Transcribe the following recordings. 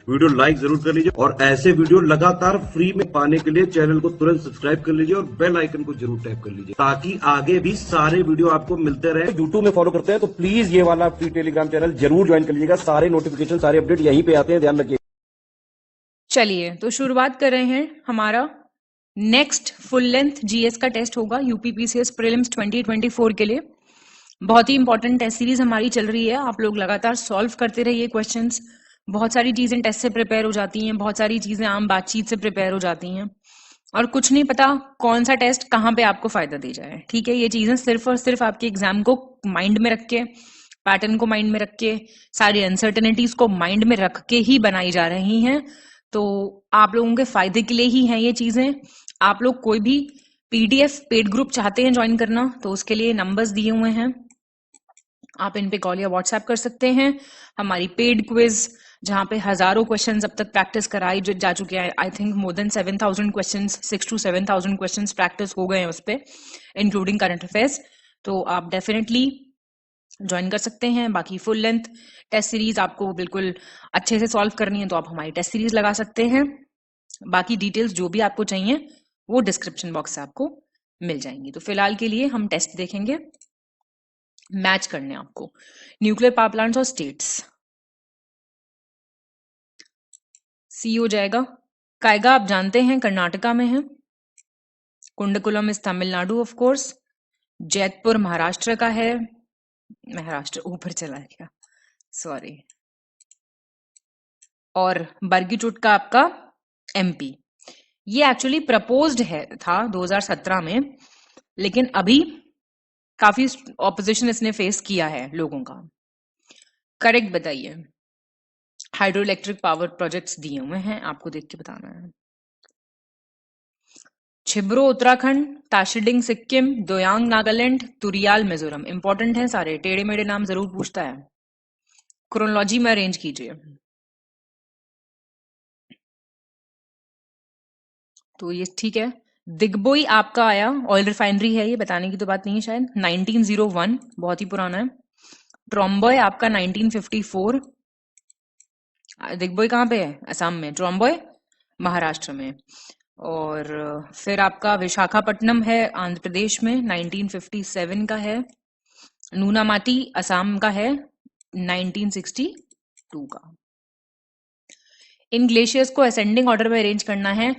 Video like जरूर कर लीजिए और ऐसे वीडियो लगातार फ्री में पाने के लिए चैनल को तुरंत सब्सक्राइब कर लीजिए और बेल आइकन को जरूर टैप कर लीजिए ताकि आगे भी सारे वीडियो आपको मिलते रहे। यूट्यूब में फॉलो करते हैं तो प्लीज ये वाला फ्री टेलीग्राम चैनल जरूर ज्वाइन कर लीजिएगा। सारे नोटिफिकेशन सारे अपडेट यहीं पे आते हैं, ध्यान रखिए। चलिए तो शुरुआत कर रहे हैं। हमारा नेक्स्ट फुल लेंथ जीएस का टेस्ट होगा यूपीपीसीएस प्रीलिम्स 2024 के लिए। बहुत ही इंपॉर्टेंट टेस्ट सीरीज हमारी चल रही है। आप लोग लगातार सॉल्व करते रहिए क्वेश्चंस। बहुत सारी चीजें टेस्ट से प्रिपेयर हो जाती हैं, बहुत सारी चीजें आम बातचीत से प्रिपेयर हो जाती हैं और कुछ नहीं पता कौन सा टेस्ट कहाँ पे आपको फायदा दे जाए। ठीक है, ये चीजें सिर्फ और सिर्फ आपके एग्जाम को माइंड में रख के, पैटर्न को माइंड में रख के, सारी अनसर्टेनिटीज को माइंड में रख के ही बनाई जा रही हैं। तो आप लोगों के फायदे के लिए ही हैं ये चीजें। आप लोग कोई भी पीडीएफ पेड ग्रुप चाहते हैं ज्वाइन करना तो उसके लिए नंबर्स दिए हुए हैं, आप इन पे कॉल या व्हाट्सएप कर सकते हैं। हमारी पेड क्विज जहां पे हजारों क्वेश्चंस अब तक प्रैक्टिस कराई जा चुके हैं। I think more than 7,000 questions, 6 to 7,000 questions practice हो गए हैं उस पे, इंक्लूडिंग करंट अफेयर्स। तो आप डेफिनेटली ज्वाइन कर सकते हैं। बाकी फुल लेंथ टेस्ट सीरीज आपको बिल्कुल अच्छे से सॉल्व करनी है तो आप हमारी टेस्ट सीरीज लगा सकते हैं। बाकी डिटेल्स जो भी आपको चाहिए वो डिस्क्रिप्शन बॉक्स से आपको मिल जाएंगी। तो फिलहाल के लिए हम टेस्ट देखेंगे। मैच करने आपको न्यूक्लियर पावर प्लांट्स और स्टेट्स। सी हो जाएगा। कायगा आप जानते हैं कर्नाटका में है। कुंडकुलम इस तमिलनाडु ऑफ कोर्स। जैतपुर महाराष्ट्र का है। महाराष्ट्र ऊपर चला गया, सॉरी। और बरगीचुट का आपका एमपी। ये एक्चुअली प्रपोज्ड है था 2017 में, लेकिन अभी काफी ऑपोजिशन इसने फेस किया है लोगों का। करेक्ट बताइए। हाइड्रो इलेक्ट्रिक पावर प्रोजेक्ट्स दिए हुए हैं, आपको देख के बताना है। छिब्रो उत्तराखंड, ताशिडिंग सिक्किम, दोयांग नागालैंड, तुरियाल मिजोरम। इंपॉर्टेंट है सारे, टेढ़े मेढ़े नाम जरूर पूछता है। क्रोनोलॉजी में अरेंज कीजिए। तो ये ठीक है। दिग्बोई आपका आया, ऑयल रिफाइनरी है, ये बताने की तो बात नहीं है शायद। 1901, बहुत ही पुराना है। ट्रॉम्बॉय आपका 1954। दिग्बोई कहाँ पे है? असम में। ट्रॉम्बॉय महाराष्ट्र में। और फिर आपका विशाखापट्टनम है आंध्र प्रदेश में, 1957 का है। नूनामाती असम का है, 1962 का। इन ग्लेशियर्स को असेंडिंग ऑर्डर में अरेंज करना है,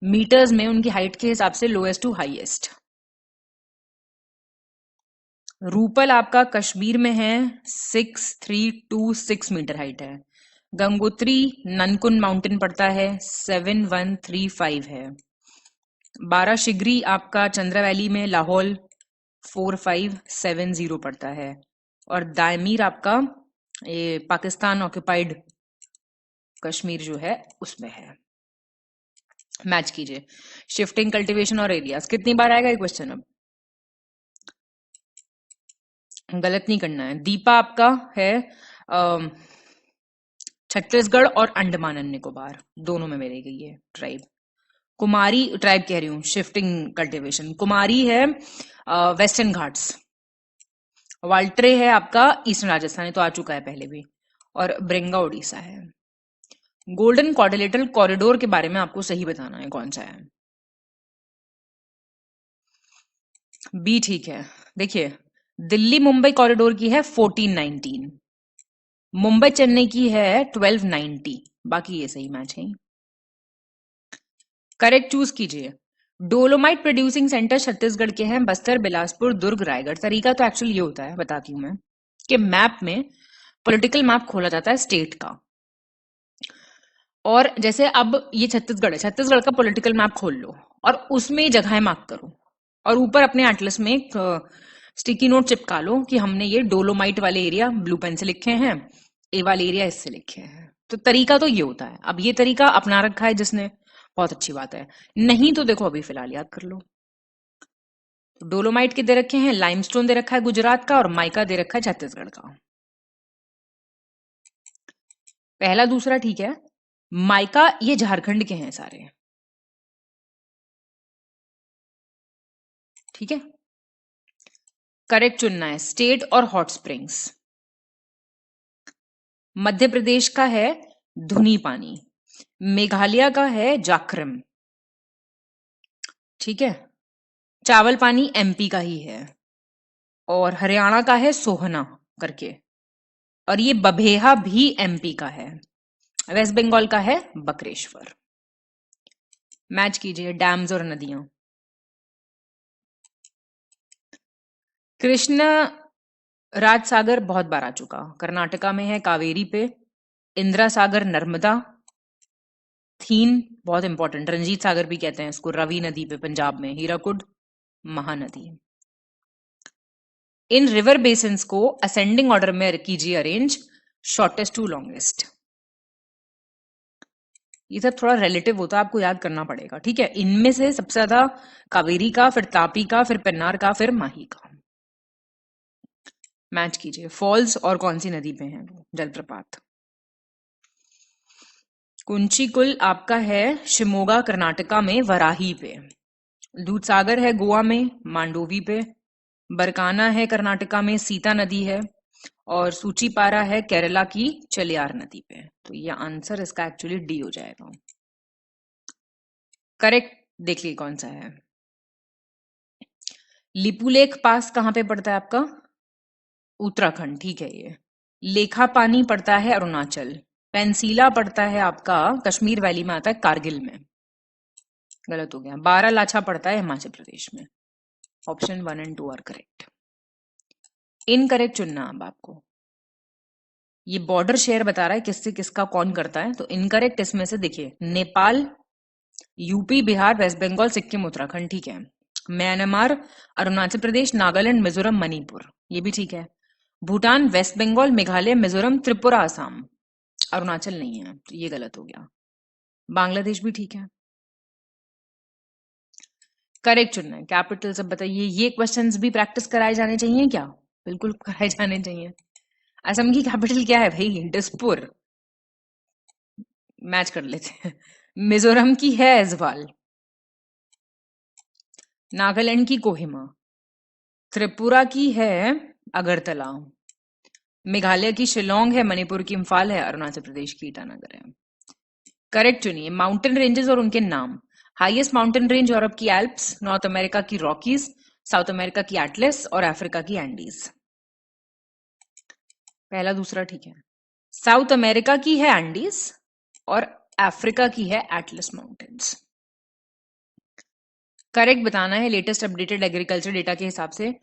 मीटर्स में उनकी हाइट के हिसाब से लोएस्ट टू हाईएस्ट। रूपल आपका कश्मीर में है, 6326 मीटर हाइट है। गंगोत्री ननकुन माउंटेन पड़ता है, 7135 है। बारह शिगरी आपका चंद्रा वैली में लाहौल, 4570 पड़ता है। और दायमीर आपका ये पाकिस्तान ऑक्यूपाइड कश्मीर जो है उसमें है। मैच कीजिए। शिफ्टिंग कल्टीवेशन और एरियाज। कितनी बार आएगा ये क्वेश्चन? अब गलत नहीं करना है। दीपा आपका है छत्तीसगढ़ और अंडमान एंड निकोबार दोनों में मेरे गई है ट्राइब। कुमारी ट्राइब कह रही हूँ, शिफ्टिंग कल्टीवेशन। कुमारी है वेस्टर्न घाट्स। वाल्ट्रे है आपका ईस्टर्न राजस्थान, ये तो आ चुका है पहले भी। और ब्रिंगा उड़ीसा है। गोल्डन क्वाड्रिलेटरल कॉरिडोर के बारे में आपको सही बताना है कौन सा है। बी ठीक है। देखिए, दिल्ली मुंबई कॉरिडोर की है 1419, मुंबई चेन्नई की है 1290। बाकी ये सही मैच है। करेक्ट चूज कीजिए। डोलोमाइट प्रोड्यूसिंग सेंटर छत्तीसगढ़ के हैं, बस्तर, बिलासपुर, दुर्ग, रायगढ़। तरीका तो एक्चुअली ये होता है, बताती हूं मैं, कि मैप में पॉलिटिकल मैप खोला जाता है स्टेट का। और जैसे अब ये छत्तीसगढ़ है, छत्तीसगढ़ का पॉलिटिकल मैप खोल लो और उसमें जगहें मार्क करो और ऊपर अपने एटलस में एक स्टिकी नोट चिपका लो कि हमने ये डोलोमाइट वाले एरिया ब्लू पेन से लिखे हैं, ए वाले एरिया इससे लिखे हैं। तो तरीका तो ये होता है। अब ये तरीका अपना रखा है जिसने, बहुत अच्छी बात है। नहीं तो देखो अभी फिलहाल याद कर लो। डोलोमाइट के दे रखे हैं, लाइमस्टोन दे रखा है गुजरात का, और माइका दे रखा है छत्तीसगढ़ का। पहला दूसरा ठीक है। माइका ये झारखंड के हैं सारे, ठीक है। करेक्ट चुनना है स्टेट और हॉट स्प्रिंग्स। मध्य प्रदेश का है धुनी पानी। मेघालय का है जाखरम, ठीक है। चावल पानी एमपी का ही है, और हरियाणा का है सोहना करके, और ये बभेहा भी एमपी का है। वेस्ट बंगाल का है बकरेश्वर। मैच कीजिए डैम्स और नदियां। कृष्ण राज सागर बहुत बार आ चुका, कर्नाटका में है कावेरी पे। इंदिरा सागर नर्मदा। थीन बहुत इंपॉर्टेंट, रंजीत सागर भी कहते हैं इसको, रवि नदी पे पंजाब में। हीराकुड महानदी। इन रिवर बेसिन्स को असेंडिंग ऑर्डर में कीजिए अरेंज, शॉर्टेस्ट टू लॉन्गेस्ट। ये सब थोड़ा रिलेटिव होता है, आपको याद करना पड़ेगा, ठीक है। इनमें से सबसे ज्यादा कावेरी का, फिर तापी का, फिर पेन्नार का, फिर माही का। मैच कीजिए फॉल्स और कौन सी नदी पे हैं वो जलप्रपात। कुंचिकुल आपका है शिमोगा कर्नाटका में वराही पे। दूधसागर है गोवा में मांडोवी पे। बरकाना है कर्नाटका में सीता नदी है। और सूचीपारा है केरला की चलियार नदी पे। तो ये आंसर इसका एक्चुअली डी हो जाएगा। करेक्ट देख लीजिए कौन सा है। लिपुलेख पास कहां पे पड़ता है आपका? उत्तराखंड, ठीक है। ये लेखा पानी पड़ता है अरुणाचल। पेंसिला पड़ता है आपका कश्मीर वैली में, आता है कारगिल में। गलत हो गया। बारालाचा पड़ता है हिमाचल प्रदेश में। ऑप्शन 1 और 2 आर करेक्ट। इनकरेक्ट चुनना अब आपको। ये बॉर्डर शेयर बता रहा है किससे किसका कौन करता है, तो इनकरेक्ट इसमें से देखिए, नेपाल, यूपी, बिहार, वेस्ट बंगाल, सिक्किम, उत्तराखंड, ठीक है। म्यांमार, अरुणाचल प्रदेश, नागालैंड, मिजोरम, मणिपुर, ये भी ठीक है। भूटान, वेस्ट बंगाल, मेघालय, मिजोरम, त्रिपुरा, असम। अरुणाचल नहीं है, तो ये गलत हो गया। बांग्लादेश भी ठीक है। करेक्ट चुनना है। कैपिटल सब बताइए। ये क्वेश्चंस भी प्रैक्टिस कराए जाने चाहिए क्या? बिल्कुल कराए जाने चाहिए। असम की कैपिटल क्या है भाई? दिसपुर। मैच कर लेते हैं। मिजोरम की है ऐजवाल। नागालैंड की कोहिमा। त्रिपुरा की है अगरतला। मेघालय की शिलोंग है। मणिपुर की इम्फाल है। अरुणाचल प्रदेश की ईटानगर है। करेक्ट चुनिए। माउंटेन रेंजेस और उनके नाम। हाईएस्ट माउंटेन रेंज यूरोप की एल्प्स, नॉर्थ अमेरिका की रॉकीज, साउथ अमेरिका की एटलस और अफ्रीका की एंडीज। पहला दूसरा ठीक है। साउथ अमेरिका की है एंडीज और अफ्रीका की है एटलस माउंटेन्स। करेक्ट बताना है लेटेस्ट अपडेटेड एग्रीकल्चर डेटा के हिसाब से।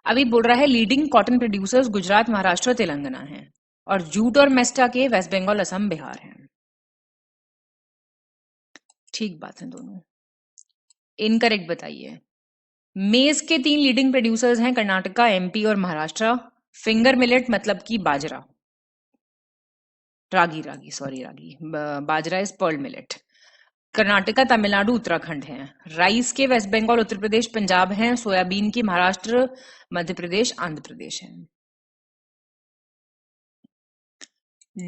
अभी बोल रहा है leading cotton producers Gujarat, Maharashtra, Telangana है, और जूट और मेस्टा के वेस्ट बंगाल, असम, बिहार है। ठीक बात है दोनों। इनकरेक्ट बताइए। मेज के 3 लीडिंग प्रोड्यूसर्स हैं कर्नाटका, एमपी और महाराष्ट्र। फिंगर मिलेट मतलब की बाजरा, ragi ragi sorry ragi, bajra is pearl millet. Karnataka, Tamil Nadu, Uttarakhand है। राइस के वेस्ट बंगाल, उत्तर प्रदेश, पंजाब हैं। सोयाबीन की महाराष्ट्र, मध्य प्रदेश, आंध्र प्रदेश है।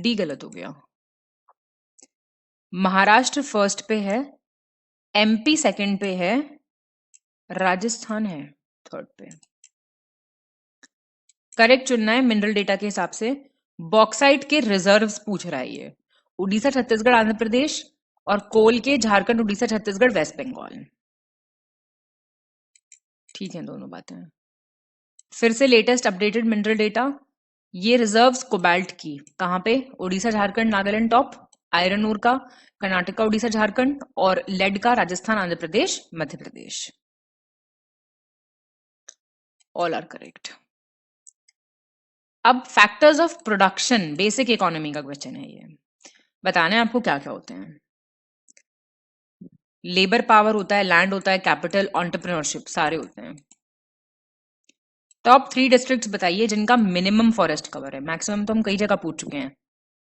डी गलत हो गया। महाराष्ट्र फर्स्ट पे है, एमपी सेकंड पे है, राजस्थान है थर्ड पे। करेक्ट चुनना है मिनरल डेटा के हिसाब से। बॉक्साइट के रिजर्व्स पूछ रहा है ये। उड़ीसा, छत्तीसगढ़, आंध्र प्रदेश, और कोल के झारखंड, उड़ीसा, छत्तीसगढ़, वेस्ट बंगाल। ठीक है दोनों बातें। फिर से लेटेस्ट अपडेटेड मिनरल डेटा। ये रिजर्व्स कोबाल्ट की कहां पे? Orissa, Jharkhand, Nagaland top. Iron ore का कर्नाटका, उड़ीसा, झारखंड, और लेड का Rajasthan, Andhra Pradesh, Madhya Pradesh. All are correct. अब factors of production, basic economy का क्वेश्चन है ये। बताना है आपको क्या क्या होते हैं। लेबर पावर होता है, लैंड होता है, कैपिटल, एंटरप्रेन्योरशिप, सारे होते हैं। टॉप 3 डिस्ट्रिक्ट्स बताइए जिनका मिनिमम फॉरेस्ट कवर है। मैक्सिमम तो हम कई जगह पूछ चुके हैं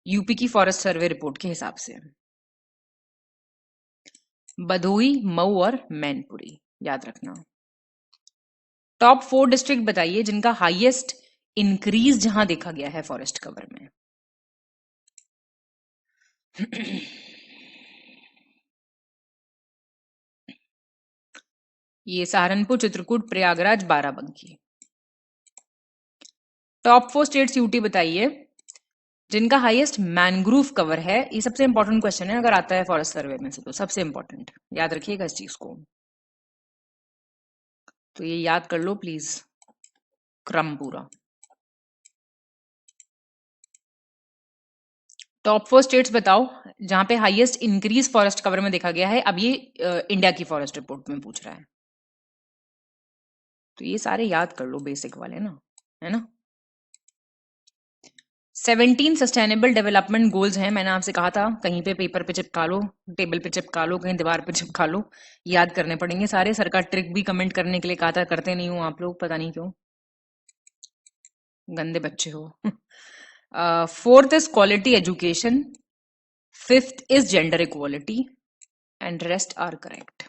यूपी की फॉरेस्ट सर्वे रिपोर्ट के हिसाब से। भदोही, मऊ और मैनपुरी, याद रखना। टॉप 4 डिस्ट्रिक्ट बताइए जिनका हाईएस्ट इंक्रीज जहां देखा गया है फॉरेस्ट कवर में। ये Saharanpur, Chitrakoot, Prayagraj, Barabanki. Top 4 states UT बताइए जिनका हाईएस्ट मैनग्रूव कवर है, ये सबसे इंपॉर्टेंट क्वेश्चन है अगर आता है फॉरेस्ट सर्वे में से, तो सबसे इंपॉर्टेंट याद रखिएगा इस चीज को, तो ये याद कर लो प्लीज, क्रम पूरा। टॉप 4 स्टेट्स बताओ जहां पे हाईएस्ट इंक्रीज फॉरेस्ट कवर में देखा गया है। अब ये इंडिया की फॉरेस्ट रिपोर्ट में पूछ रहा है, तो ये सारे याद कर लो, बेसिक वाले ना, है ना। 17 सस्टेनेबल डेवलपमेंट गोल्स हैं, मैंने आपसे कहा था कहीं पे पेपर पे चिपका लो, टेबल पे चिपका लो, कहीं दीवार पे चिपका लो, याद करने पड़ेंगे सारे। सर का ट्रिक भी कमेंट करने के लिए कहा था, करते नहीं हो आप लोग, पता नहीं क्यों, गंदे बच्चे हो। Fourth is quality education, fifth is gender equality, and rest are correct.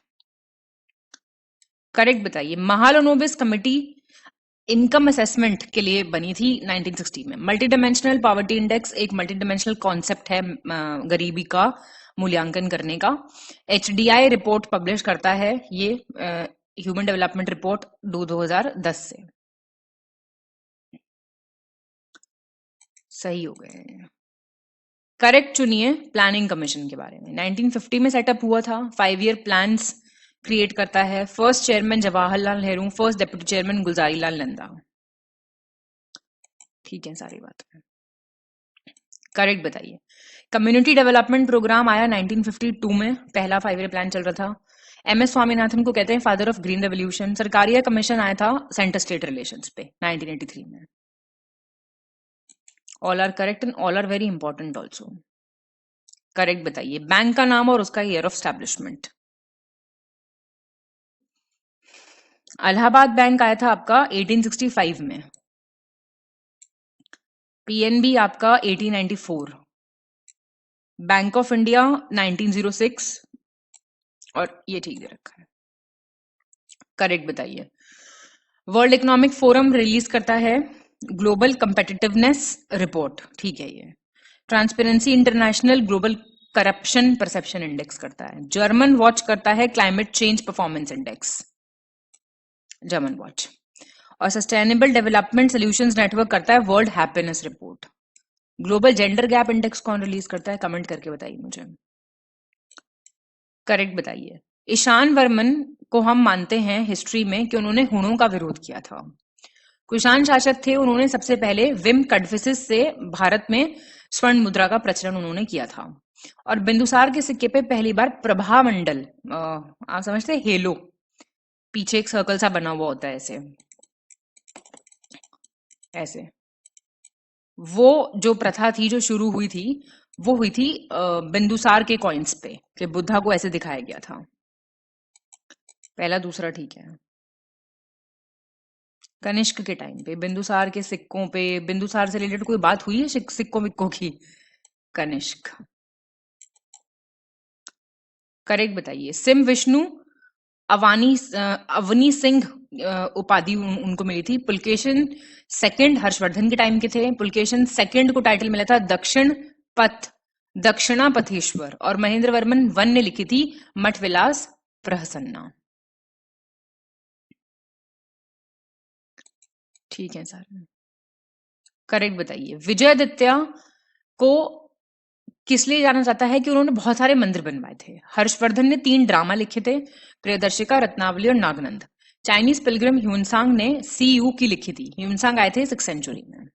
Correct बताइए। महालनोबिस कमेटी इनकम असेसमेंट के लिए बनी थी 1960 में। मल्टी डायमेंशनल पॉवर्टी इंडेक्स एक मल्टी डायमेंशनल कॉन्सेप्ट है गरीबी का मूल्यांकन करने का। HDI रिपोर्ट पब्लिश करता है ये ह्यूमन डेवलपमेंट रिपोर्ट 2010 से। सही हो गए। करेक्ट चुनिए प्लानिंग कमीशन के बारे में। 1950 में सेटअप हुआ था, 5 ईयर प्लान्स क्रिएट करता है। First chairman Jawaharlal Nehru, first deputy chairman Gulzari Lal Nanda. ठीक है सारी बात। करेक्ट बताइए। कम्युनिटी डेवलपमेंट प्रोग्राम आया 1952 में, पहला 5 ईयर प्लान चल रहा था। MS स्वामीनाथन को कहते हैं father of green revolution. Sarkaria commission आया था सेंटर स्टेट रिलेशंस पे 1983 में। All are correct and all are very important also. Correct बताइए। बैंक का नाम और उसका year of establishment. Allahabad bank आया था आपका 1865 में। PNB आपका 1894। बैंक ऑफ इंडिया 1906, और ये ठीक दे रखा है। करेक्ट बताइए। वर्ल्ड इकोनॉमिक फोरम रिलीज करता है ग्लोबल कंपेटिटिवनेस रिपोर्ट, ठीक है ये। Transparency international global corruption perception index करता है। जर्मन वॉच करता है climate change performance index, German watch. और सस्टेनेबल डेवलपमेंट सॉल्यूशंस नेटवर्क करता है world happiness report. Global gender gap index कौन रिलीज करता है, कमेंट करके बताइए मुझे। करेक्ट बताइए। ईशान वर्मन को हम मानते हैं हिस्ट्री में कि उन्होंने हुणों का विरोध किया था। कुषाण शासक थे, उन्होंने सबसे पहले विम कड़फिसिस से भारत में स्वर्ण मुद्रा का प्रचलन उन्होंने किया था। और बिंदुसार के सिक्के पे पहली बार प्रभामंडल, आप समझते हैं हेलो, पीछे एक सर्कल सा बना हुआ होता है ऐसे ऐसे, वो जो प्रथा थी जो शुरू हुई थी, वो हुई थी बिंदुसार के कॉइन्स पे, कि बुद्धा को ऐसे दिखाया गया था। पहला दूसरा ठीक है। कनिष्क के टाइम पे बिंदुसार के सिक्कों पे, बिंदुसार से रिलेटेड कोई बात हुई है सिक्कों विक्कों की? कनिष्क। करेक्ट बताइए। सिम विष्णु अवनी सिंह उपाधि उनको मिली थी। पुलकेशन सेकंड हर्षवर्धन के टाइम के थे। पुलकेशन सेकंड को टाइटल मिला था दक्षिण पथ, दक्षिणापथेश्वर। और महेंद्र वर्मन वन ने लिखी थी मठ विलास प्रहसन्ना। ठीक है सर। करेक्ट बताइए। विजयादित्य को किस लिए जाना जाता है कि उन्होंने बहुत सारे मंदिर बनवाए थे। हर्षवर्धन ने 3 ड्रामा लिखे थे, प्रियदर्शिका, रत्नावली और नागनंद। चाइनीज पिलग्रिम ह्यूनसांग ने CU की लिखी थी। ह्यूनसांग आए थे 6th सेंचुरी में।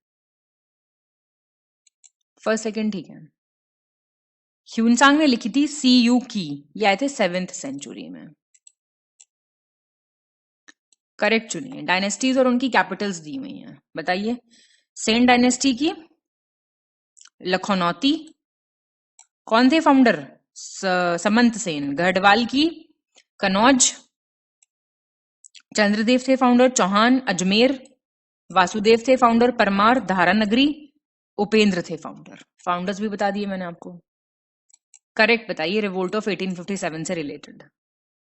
फर्स्ट सेकंड ठीक है। ह्यूनसांग ने लिखी थी CU की, ये आए थे 7th सेंचुरी में। करेक्ट चुनिए। डायनेस्टीज और उनकी कैपिटल्स दी हुई हैं, बताइए। सेन डायनेस्टी की लखनौती, कौन थे फाउंडर? समंत सेन। गढ़वाल की कनौज, चंद्रदेव थे फाउंडर। चौहान अजमेर, वासुदेव थे फाउंडर। परमार धारानगरी, उपेंद्र थे फाउंडर। फाउंडर्स भी बता दिए मैंने आपको। करेक्ट बताइए। रिवोल्ट ऑफ 1857 से रिलेटेड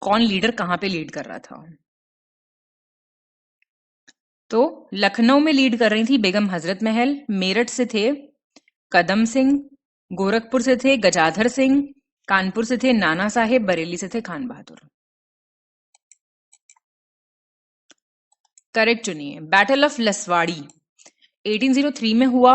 कौन लीडर कहां पे लीड कर रहा था? तो लखनऊ में लीड कर रही थी बेगम हजरत महल। मेरठ से थे कदम सिंह, गोरखपुर से थे गजाधर सिंह, कानपुर से थे नाना साहेब, बरेली से थे खान बहादुर। करेक्ट चुनिए। बैटल ऑफ लसवाड़ी 1803 में हुआ।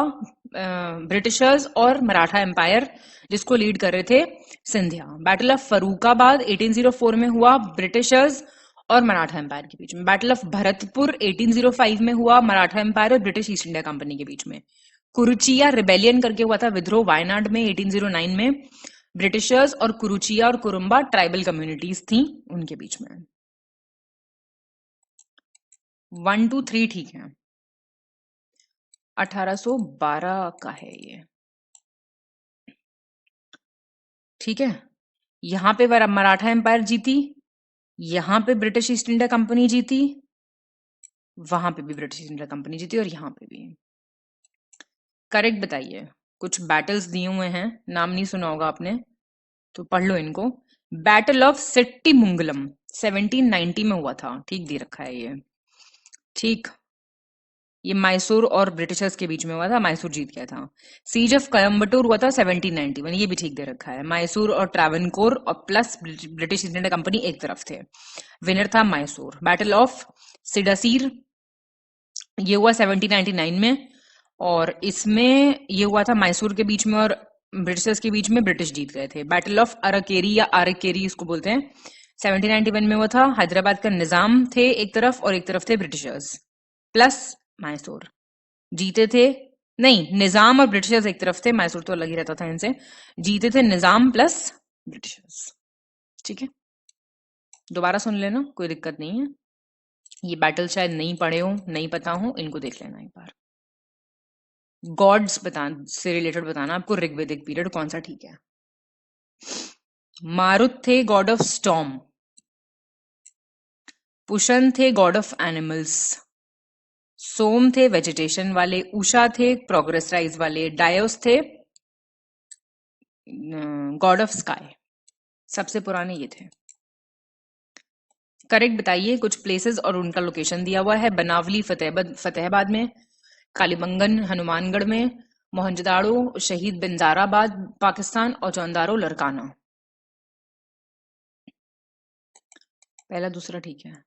ब्रिटिशर्स और मराठा एम्पायर, जिसको लीड कर रहे थे सिंधिया। बैटल ऑफ फरूखाबाद 1804 में हुआ ब्रिटिशर्स और मराठा एम्पायर के बीच में। बैटल ऑफ भरतपुर 1805 में हुआ मराठा एम्पायर और ब्रिटिश ईस्ट इंडिया कंपनी के बीच में। कुरुचिया रिबेलियन करके हुआ था विद्रोह वायनाड में 1809 में। ब्रिटिशर्स और कुरुचिया और कुरुम्बा ट्राइबल कम्युनिटीज थी, उनके बीच में। 1 2 3 ठीक है। 1812 का है ये, ठीक है। यहां पे मराठा एम्पायर जीती, यहां पे ब्रिटिश ईस्ट इंडिया कंपनी जीती, वहां पे भी ब्रिटिश ईस्ट इंडिया कंपनी जीती और यहां पे भी। करेक्ट बताइए। कुछ बैटल्स दिए हुए हैं, नाम नहीं सुना होगा आपने तो पढ़ लो इनको। बैटल ऑफ सेट्टीमुंगलम 1790 में हुआ था, ठीक दे रखा है ये, ठीक। ये मैसूर और ब्रिटिशर्स के बीच में हुआ था, मैसूर जीत गया था। सीज ऑफ कोयम्बटूर हुआ था 1791, ये भी ठीक दे रखा है। मैसूर और ट्रावनकोर और plus British east India company एक तरफ थे, विनर था मैसूर। बैटल ऑफ सिडासीर ये हुआ 1799 में, और इसमें ये हुआ था मैसूर के बीच में और ब्रिटिशर्स के बीच में, ब्रिटिश जीत गए थे। बैटल ऑफ अरकेरी या आरकेरी इसको बोलते हैं, 1791 में हुआ था। हैदराबाद का निजाम थे एक तरफ और एक तरफ थे ब्रिटिशर्स प्लस मैसूर, जीते थे। नहीं, निजाम और ब्रिटिशर्स एक तरफ थे, मैसूर तो अलग ही रहता था इनसे। जीते थे निजाम प्लस ब्रिटिशर्स, ठीक है। दोबारा सुन लेना, कोई दिक्कत नहीं है। ये बैटल शायद नहीं पढ़े हो, नहीं पता हो, इनको देख लेना एक बार। गॉड्स से रिलेटेड बताना आपको, ऋग्वेदिक पीरियड कौन सा ठीक है। मारुत थे गॉड ऑफ स्टॉर्म, पुशन थे गॉड ऑफ एनिमल्स, सोम थे वेजिटेशन वाले, उषा थे प्रोग्रेस राइज वाले, डायोस थे गॉड ऑफ स्काई। सबसे पुराने ये थे। करेक्ट बताइए। कुछ प्लेसेस और उनका लोकेशन दिया हुआ है। बनावली फतेहाबाद में, कालीबंगन हनुमानगढ़ में, मोहनजोदाड़ो शहीद बंजाराबाद पाकिस्तान, और चौंदारो लरकाना। पहला दूसरा ठीक है।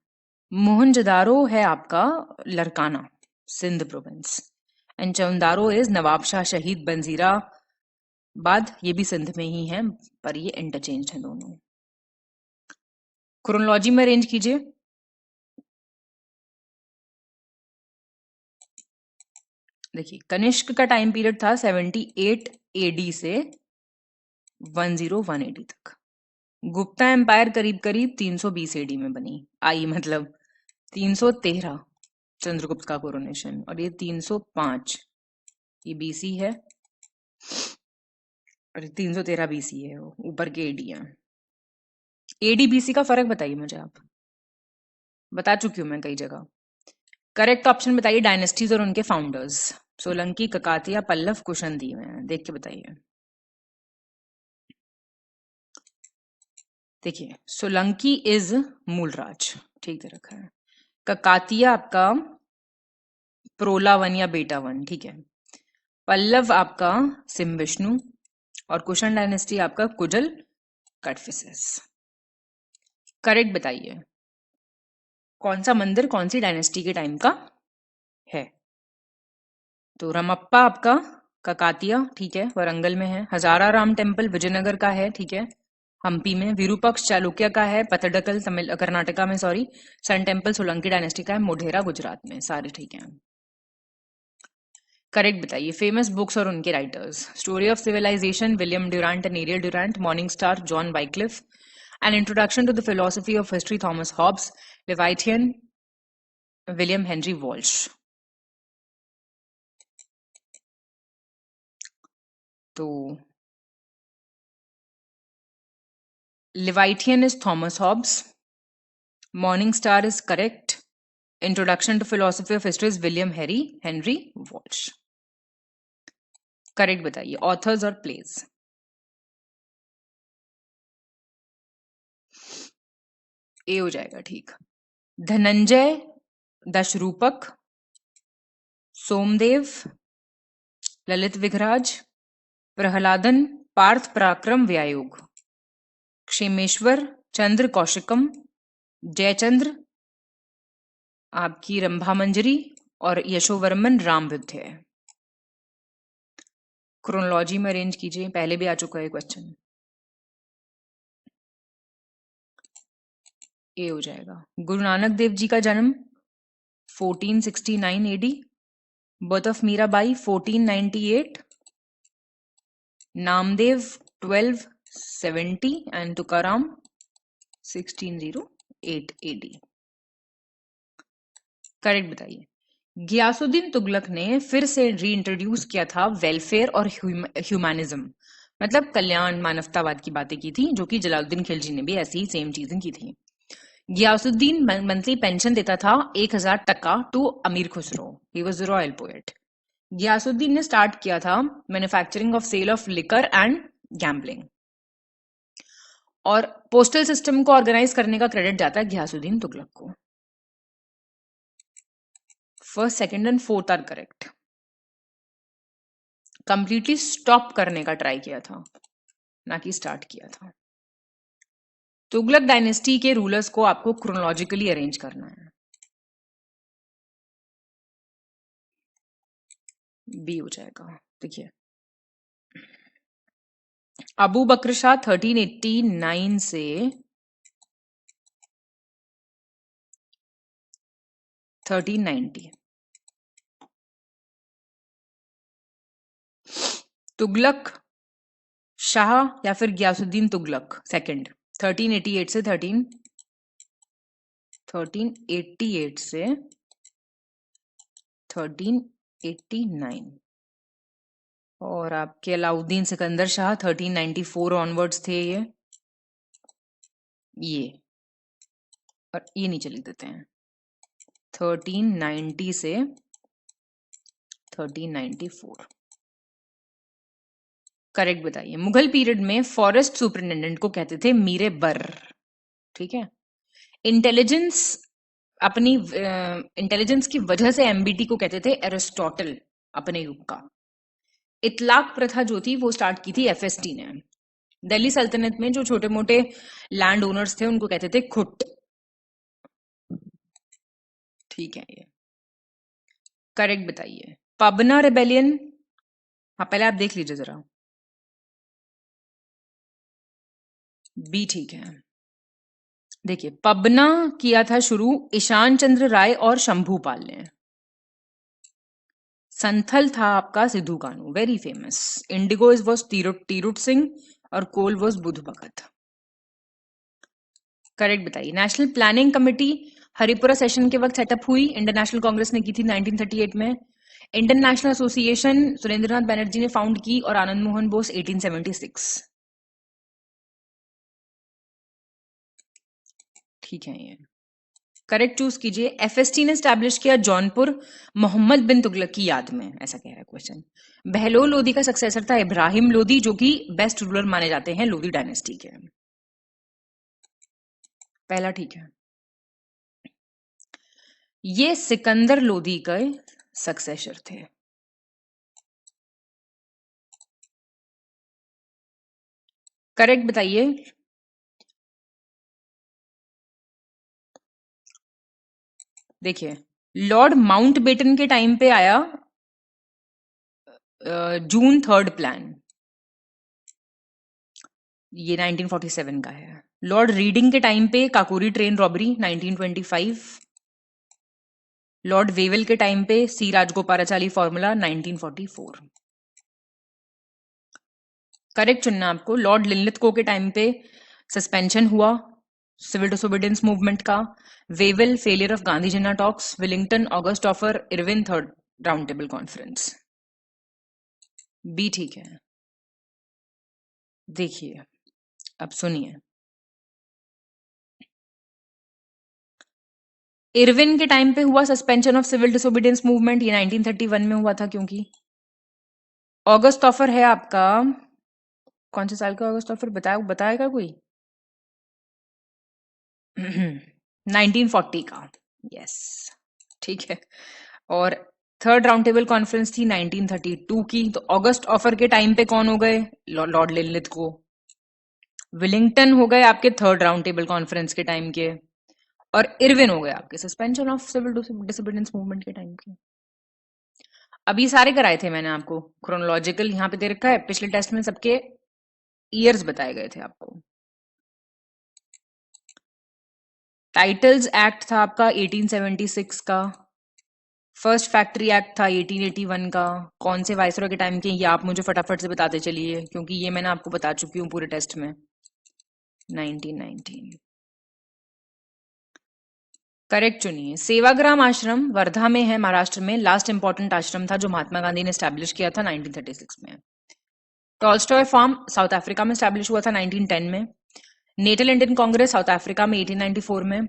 मोहनजोदारो है आपका Larkana, Sindh province, and Chanhudaro is Nawab Shah Shaheed Benazirabad, ये भी सिंध में ही है, पर ये इंटरचेंज है दोनों। क्रोनोलॉजी में अरेंज कीजिए। देखिए, कनिष्क का टाइम पीरियड था 78 एडी से 101 तक। गुप्ता एम्पायर करीब करीब 320 एडी में बनी, आई मतलब 313 चंद्रगुप्त का कोरोनेशन, और ये 305 ये बीसी है और 313 बीसी है, ऊपर के एडी है। एडी बीसी का फर्क बताइए मुझे आप, बता चुकी हूं मैं कई जगह। करेक्ट ऑप्शन बताइए डायनेस्टीज और उनके फाउंडर्स। सोलंकी, ककातिया, पल्लव, कुशन दिए हुए हैं, देख के बताइए। देखिए, सोलंकी इज मूलराज, ठीक दे रखा है। ककातिया आपका प्रोला वन या बेटा वन, ठीक है। पल्लव आपका सिम विष्णु, और कुशन डायनेस्टी आपका कुजल कटफिसेस। करेक्ट बताइए, कौन सा मंदिर कौन सी डायनेस्टी के टाइम का है। तो रमप्पा आपका ककातिया, ठीक है, वरंगल में है। हजारा राम टेम्पल विजयनगर का है, ठीक है, हम्पी में। विरूपक्ष चालुक्य का है पतडकल कर्नाटका में, sorry. Sun temple Solanki dynasty का है मोढेरा गुजरात में, सारे ठीक है। करेक्ट बताइए। फेमस बुक्स और उनके writers. Story of civilization William Durant and Ariel Durant, morning star John Wycliffe, an introduction to the philosophy of history Thomas Hobbes, Leviathan William Henry Walsh. तो Leviathan is Thomas Hobbes, morning star is correct, introduction to philosophy of history is William Henry Walsh. Correct बताइए। Authors और plays. A हो जाएगा, ठीक। धनंजय दशरूपक, सोमदेव, ललित विघराज, प्रहलादन पार्थ पराक्रम व्यायोग, क्षेमेश्वर चंद्र कौशिकम, जयचंद्र आपकी रंभा मंजरी, और यशोवर्मन रामविद्य है। क्रोनोलॉजी में अरेंज कीजिए, पहले भी आ चुका है क्वेश्चन। ए हो जाएगा। गुरु नानक देव जी का जन्म 1469 AD, birth of Mirabai 1498, Namdev 1270 and Tukaram 1608 AD. Correct बताइए। गियासुद्दीन तुगलक ने फिर से रीइंट्रोड्यूस किया था वेलफेयर और ह्यूमैनिज्म, मतलब कल्याण मानवतावाद की बातें की थी, जो कि जलालुद्दीन खिलजी ने भी ऐसी ही सेम चीजें की थी। गियासुद्दीन मंथली पेंशन देता था 1000 टका to Amir Khusro, he was royal poet. Ghiyasuddin ने स्टार्ट किया था manufacturing of sale of liquor and gambling, और पोस्टल सिस्टम को ऑर्गेनाइज करने का क्रेडिट जाता है गियासुद्दीन तुगलक को। First, second and fourth are correct. Completely stop करने का ट्राई किया था, ना कि स्टार्ट किया था। तुगलक डायनेस्टी के रूलर्स को आपको क्रोनोलॉजिकली अरेंज करना है। बी हो जाएगा। देखिए, अबू बकर शाह 1389 से 1390, तुगलक शाह या फिर गियासुद्दीन तुगलक सेकंड 1388 से 1389, और आपके अलाउद्दीन सिकंदर शाह 1394 ऑनवर्ड्स थे ये, और ये नीचे लिख देते हैं 1390 से 1394। करेक्ट बताइए। मुगल पीरियड में फॉरेस्ट सुपरिटेंडेंट को कहते थे मीरे बर, ठीक है। इंटेलिजेंस, अपनी इंटेलिजेंस की वजह से एमबीटी को कहते थे एरिस्टोटल अपने युग का। इतलाक प्रथा जो थी वो स्टार्ट की थी एफएसटी ने। दिल्ली सल्तनत में जो छोटे मोटे लैंड ओनर्स थे उनको कहते थे खुट, ठीक है। ये करेक्ट बताइए। पबना रिबेलियन, हाँ पहले आप देख लीजिए जरा। बी ठीक है। देखिए, पबना किया था शुरू ईशान चंद्र राय और शंभूपाल ने। संथल था आपका Sidhu Kanu, very famous. Indigo is was Tirut Singh और कोल वॉज बुध भगत। करेक्ट बताइए। National planning committee Haripura session के वक्त सेटअप हुई, इंडियन नेशनल कांग्रेस ने की थी 1938 में। Indian national association Surendranath Banerjee ने फाउंड की और आनंद मोहन बोस 1876, ठीक है। ये करेक्ट चूज कीजिए। एफएसटी ने स्टैब्लिश किया जौनपुर मोहम्मद बिन तुगलक की याद में, ऐसा कह रहा है क्वेश्चन। बहलोल लोदी का सक्सेसर था इब्राहिम लोदी, जो कि बेस्ट रूलर माने जाते हैं लोदी डायनेस्टी के। पहला ठीक है। ये सिकंदर लोदी का सक्सेसर थे। करेक्ट बताइए। देखिए, लॉर्ड माउंटबेटन के टाइम पे आया जून 3 प्लान, ये 1947 का है। लॉर्ड रीडिंग के टाइम पे Kakori train robbery 1925। Lord Wavell के टाइम पे सी राजगोपालाचारी फॉर्मूला 1944। करेक्ट चुनना आपको। लॉर्ड लिनलिथगो के टाइम पे सस्पेंशन हुआ सिविल डिसोबीडियंस मूवमेंट का। Wavell failure of Gandhi Jinnah talks. Willingdon August offer Irwin third round table conference. B ठीक है। देखिए, अब सुनिए। इरविन के टाइम पे हुआ suspension of civil disobedience movement, ये 1931 में हुआ था, क्योंकि ऑगस्ट ऑफर है आपका कौन से साल का ऑगस्ट ऑफर बताएगा कोई? 1940 का, यस, ठीक है। और थर्ड राउंड टेबल कॉन्फ्रेंस थी 1932 की। तो ऑगस्ट ऑफर के टाइम पे कौन हो गए? Lord Linlithgow. विलिंगटन हो गए आपके थर्ड राउंड टेबल कॉन्फ्रेंस के टाइम के, और इरविन हो गए आपके suspension of civil disobedience movement के टाइम के। अभी सारे कराए थे मैंने आपको, क्रोनोलॉजिकल यहाँ पे दे रखा है, पिछले टेस्ट में सबके ईयर्स बताए गए थे आपको। टाइटल्स एक्ट था आपका 1876 का, फर्स्ट फैक्ट्री एक्ट था 1881 का, कौन से वायसरॉय के टाइम के, ये आप मुझे फटाफट से बताते चलिए क्योंकि ये मैंने आपको बता चुकी हूँ पूरे टेस्ट में। 1919 करेक्ट चुनिए। सेवाग्राम आश्रम वर्धा में है महाराष्ट्र में, लास्ट इंपॉर्टेंट आश्रम था जो महात्मा गांधी ने स्टैब्लिश किया था 1936 में। टॉल्स्टॉय फार्म साउथ अफ्रीका में स्टैब्लिश हुआ था 1910 में। Natal Indian Congress South Africa में 1894 में,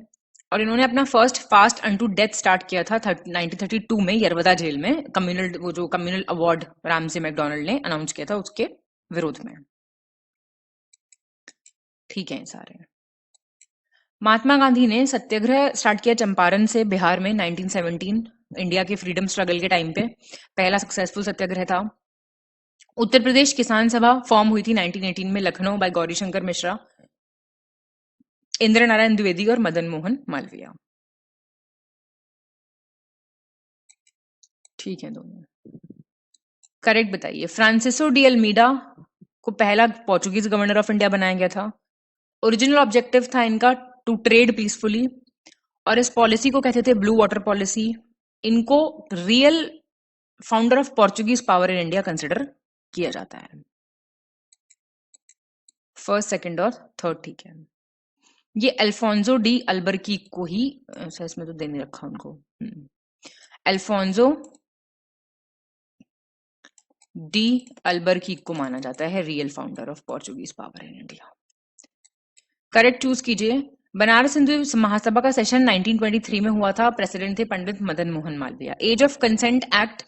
और इन्होंने अपना first fast unto death start किया था 1932 में यरवदा जेल में, कम्युनल वो जो कम्युनल अवार्ड रामसे मैकडोनल्ड ने अनाउंस किया था उसके विरोध में। ठीक है सारे। महात्मा गांधी ने सत्याग्रह स्टार्ट किया चंपारण से बिहार में 1917, इंडिया के फ्रीडम स्ट्रगल के टाइम पे पहला सक्सेसफुल सत्याग्रह था। उत्तर प्रदेश किसान सभा फॉर्म हुई थी 1918 में लखनऊ बाय गौरीशंकर मिश्रा, इंद्र नारायण द्विवेदी और मदन मोहन मालवीय। ठीक है दोनों करेक्ट बताइए। फ्रांसिसो डी अल्मीडा को पहला पोर्चुगीज गवर्नर ऑफ इंडिया बनाया गया था। ओरिजिनल ऑब्जेक्टिव था इनका टू ट्रेड पीसफुली, और इस पॉलिसी को कहते थे ब्लू वाटर पॉलिसी। इनको real founder of Portuguese power in India consider किया जाता है। फर्स्ट सेकंड और थर्ड ठीक है। ये अल्फोंसो डी अल्बरकीक को ही इसमें तो देने रखा उनको। अल्फोंसो डी अल्बरकीक को माना जाता है real founder of Portuguese power in India. Correct choose कीजिए। बनारस हिंदू महासभा का सेशन 1923 में हुआ था, प्रेसिडेंट थे Pandit Madan Mohan Malviya. Age of consent act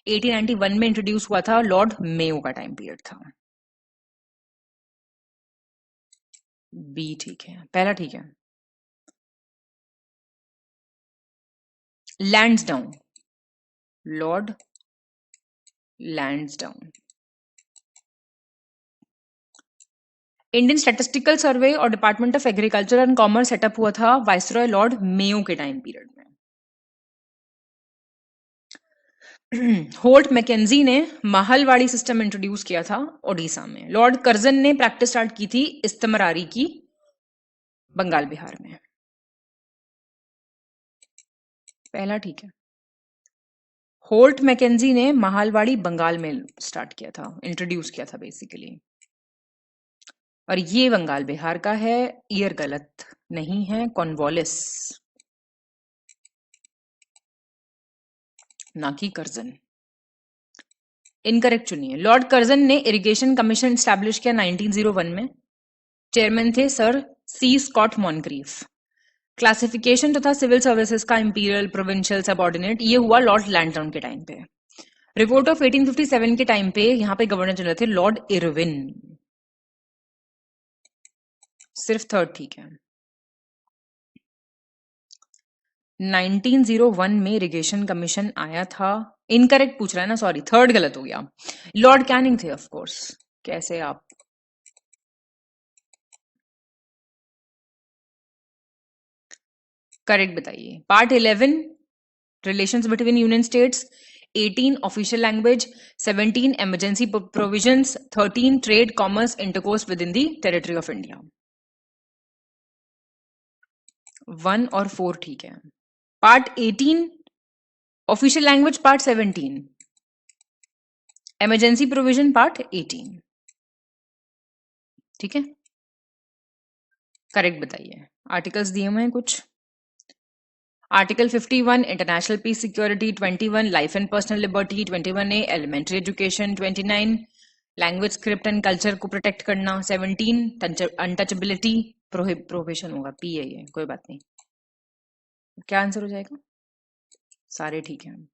1891 में इंट्रोड्यूस हुआ था, लॉर्ड मेयो का टाइम पीरियड था। बी ठीक है, पहला ठीक है। Lansdowne, lord Lansdowne. Indian statistical survey और department of agriculture and commerce setup हुआ था वाइसरॉय लॉर्ड मेयो के टाइम पीरियड में। होल्ट मैकेंजी ने महलवाड़ी सिस्टम इंट्रोड्यूस किया था ओडिशा में। लॉर्ड कर्जन ने प्रैक्टिस स्टार्ट की थी इस्तमरारी की बंगाल बिहार में। पहला ठीक है। होल्ट मैकेंजी ने महलवाड़ी बंगाल में स्टार्ट किया था, इंट्रोड्यूस किया था बेसिकली, और ये बंगाल बिहार का है। ईयर गलत नहीं है, कॉर्नवालिस ना कि कर्जन। इनकरेक्ट चुनिए। लॉर्ड कर्जन ने इरिगेशन कमीशन स्टैब्लिश किया 1901 में, चेयरमैन थे सर सी स्कॉट मॉनक्रीफ। क्लासिफिकेशन तथा सिविल सर्विसेज का इंपीरियल, प्रोविंशियल, सबऑर्डिनेट ये हुआ लॉर्ड लैंसडाउन के टाइम पे। रिपोर्ट ऑफ 1857 के टाइम पे यहाँ पे गवर्नर जनरल थे लॉर्ड इरविन। सिर्फ थर्ड ठीक है। 1901 में इरिगेशन कमीशन आया था। इनकरेक्ट पूछ रहा है ना, सॉरी थर्ड गलत हो गया। लॉर्ड कैनिंग थे ऑफ कोर्स। कैसे आप करेक्ट बताइए। Part 11 relations between union states, 18 official language, 17 emergency provisions, 13 trade commerce intercourse with in the territory of India. 1 और 4 ठीक है। Part 18 official language, part 17 emergency provision, part 18 ठीक है। करेक्ट बताइए। आर्टिकल्स दिए हुए हैं कुछ। Article 51 international peace security, 21 life and personal liberty, 21A elementary education, 29 language script and culture को प्रोटेक्ट करना, 17 अनटचेबिलिटी प्रोहिबिशन होगा, पी है ये, कोई बात नहीं। क्या आंसर हो जाएगा? सारे ठीक हैं।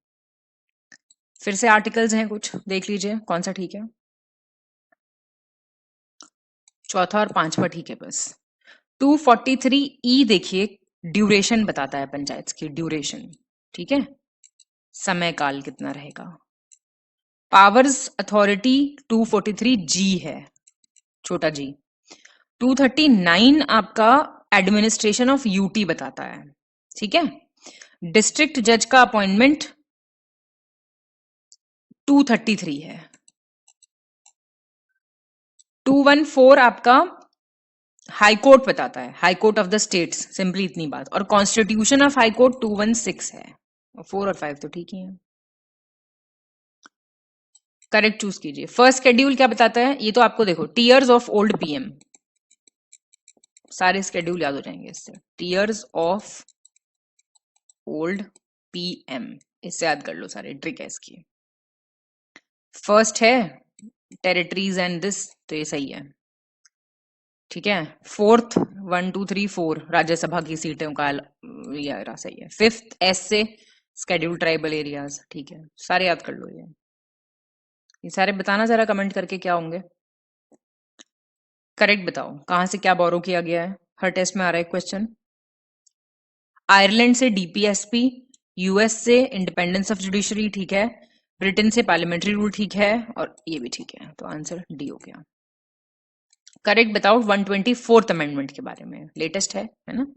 फिर से आर्टिकल्स हैं कुछ, देख लीजिए कौन सा ठीक है। चौथा और पांचवा ठीक है बस। 243E देखिए, ड्यूरेशन बताता है पंचायत की, ड्यूरेशन ठीक है, समय काल कितना रहेगा। पावर्स अथॉरिटी 243G है, छोटा जी। 239 आपका एडमिनिस्ट्रेशन ऑफ यूटी बताता है, ठीक है। डिस्ट्रिक्ट जज का अपॉइंटमेंट 233 है। 214 आपका हाई कोर्ट बताता है, high court of the states, simply इतनी बात। और कॉन्स्टिट्यूशन ऑफ हाई कोर्ट 216 है। 4 और 5 तो ठीक ही है। करेक्ट चूज कीजिए। फर्स्ट शेड्यूल क्या बताता है, ये तो आपको देखो, टीयर्स ऑफ ओल्ड पीएम, सारे शेड्यूल याद हो जाएंगे इससे। टीयर्स ऑफ ओल्ड पीएम, इससे याद कर लो, सारे ट्रिक है इसकी। फर्स्ट है टेरिटरीज एंड दिस, तो ये सही है, ठीक है। फोर्थ 1 2 3 4 राज्यसभा की सीटों का ये सही है। फिफ्थ एस से स्केड्यूल ट्राइबल एरियाज, ठीक है, सारे याद कर लो। ये सारे बताना जरा कमेंट करके क्या होंगे। करेक्ट बताओ, कहां से क्या बोरो किया गया है, हर टेस्ट में आ रहा है क्वेश्चन। आयरलैंड से डीपीएसपी, यूएस से इंडिपेंडेंस ऑफ जुडिशरी, ठीक है। ब्रिटेन से पार्लियामेंट्री रूल, ठीक है, और ये भी ठीक है, तो आंसर डी हो गया। करेक्ट बताओ 124th अमेंडमेंट के बारे में, लेटेस्ट है ना।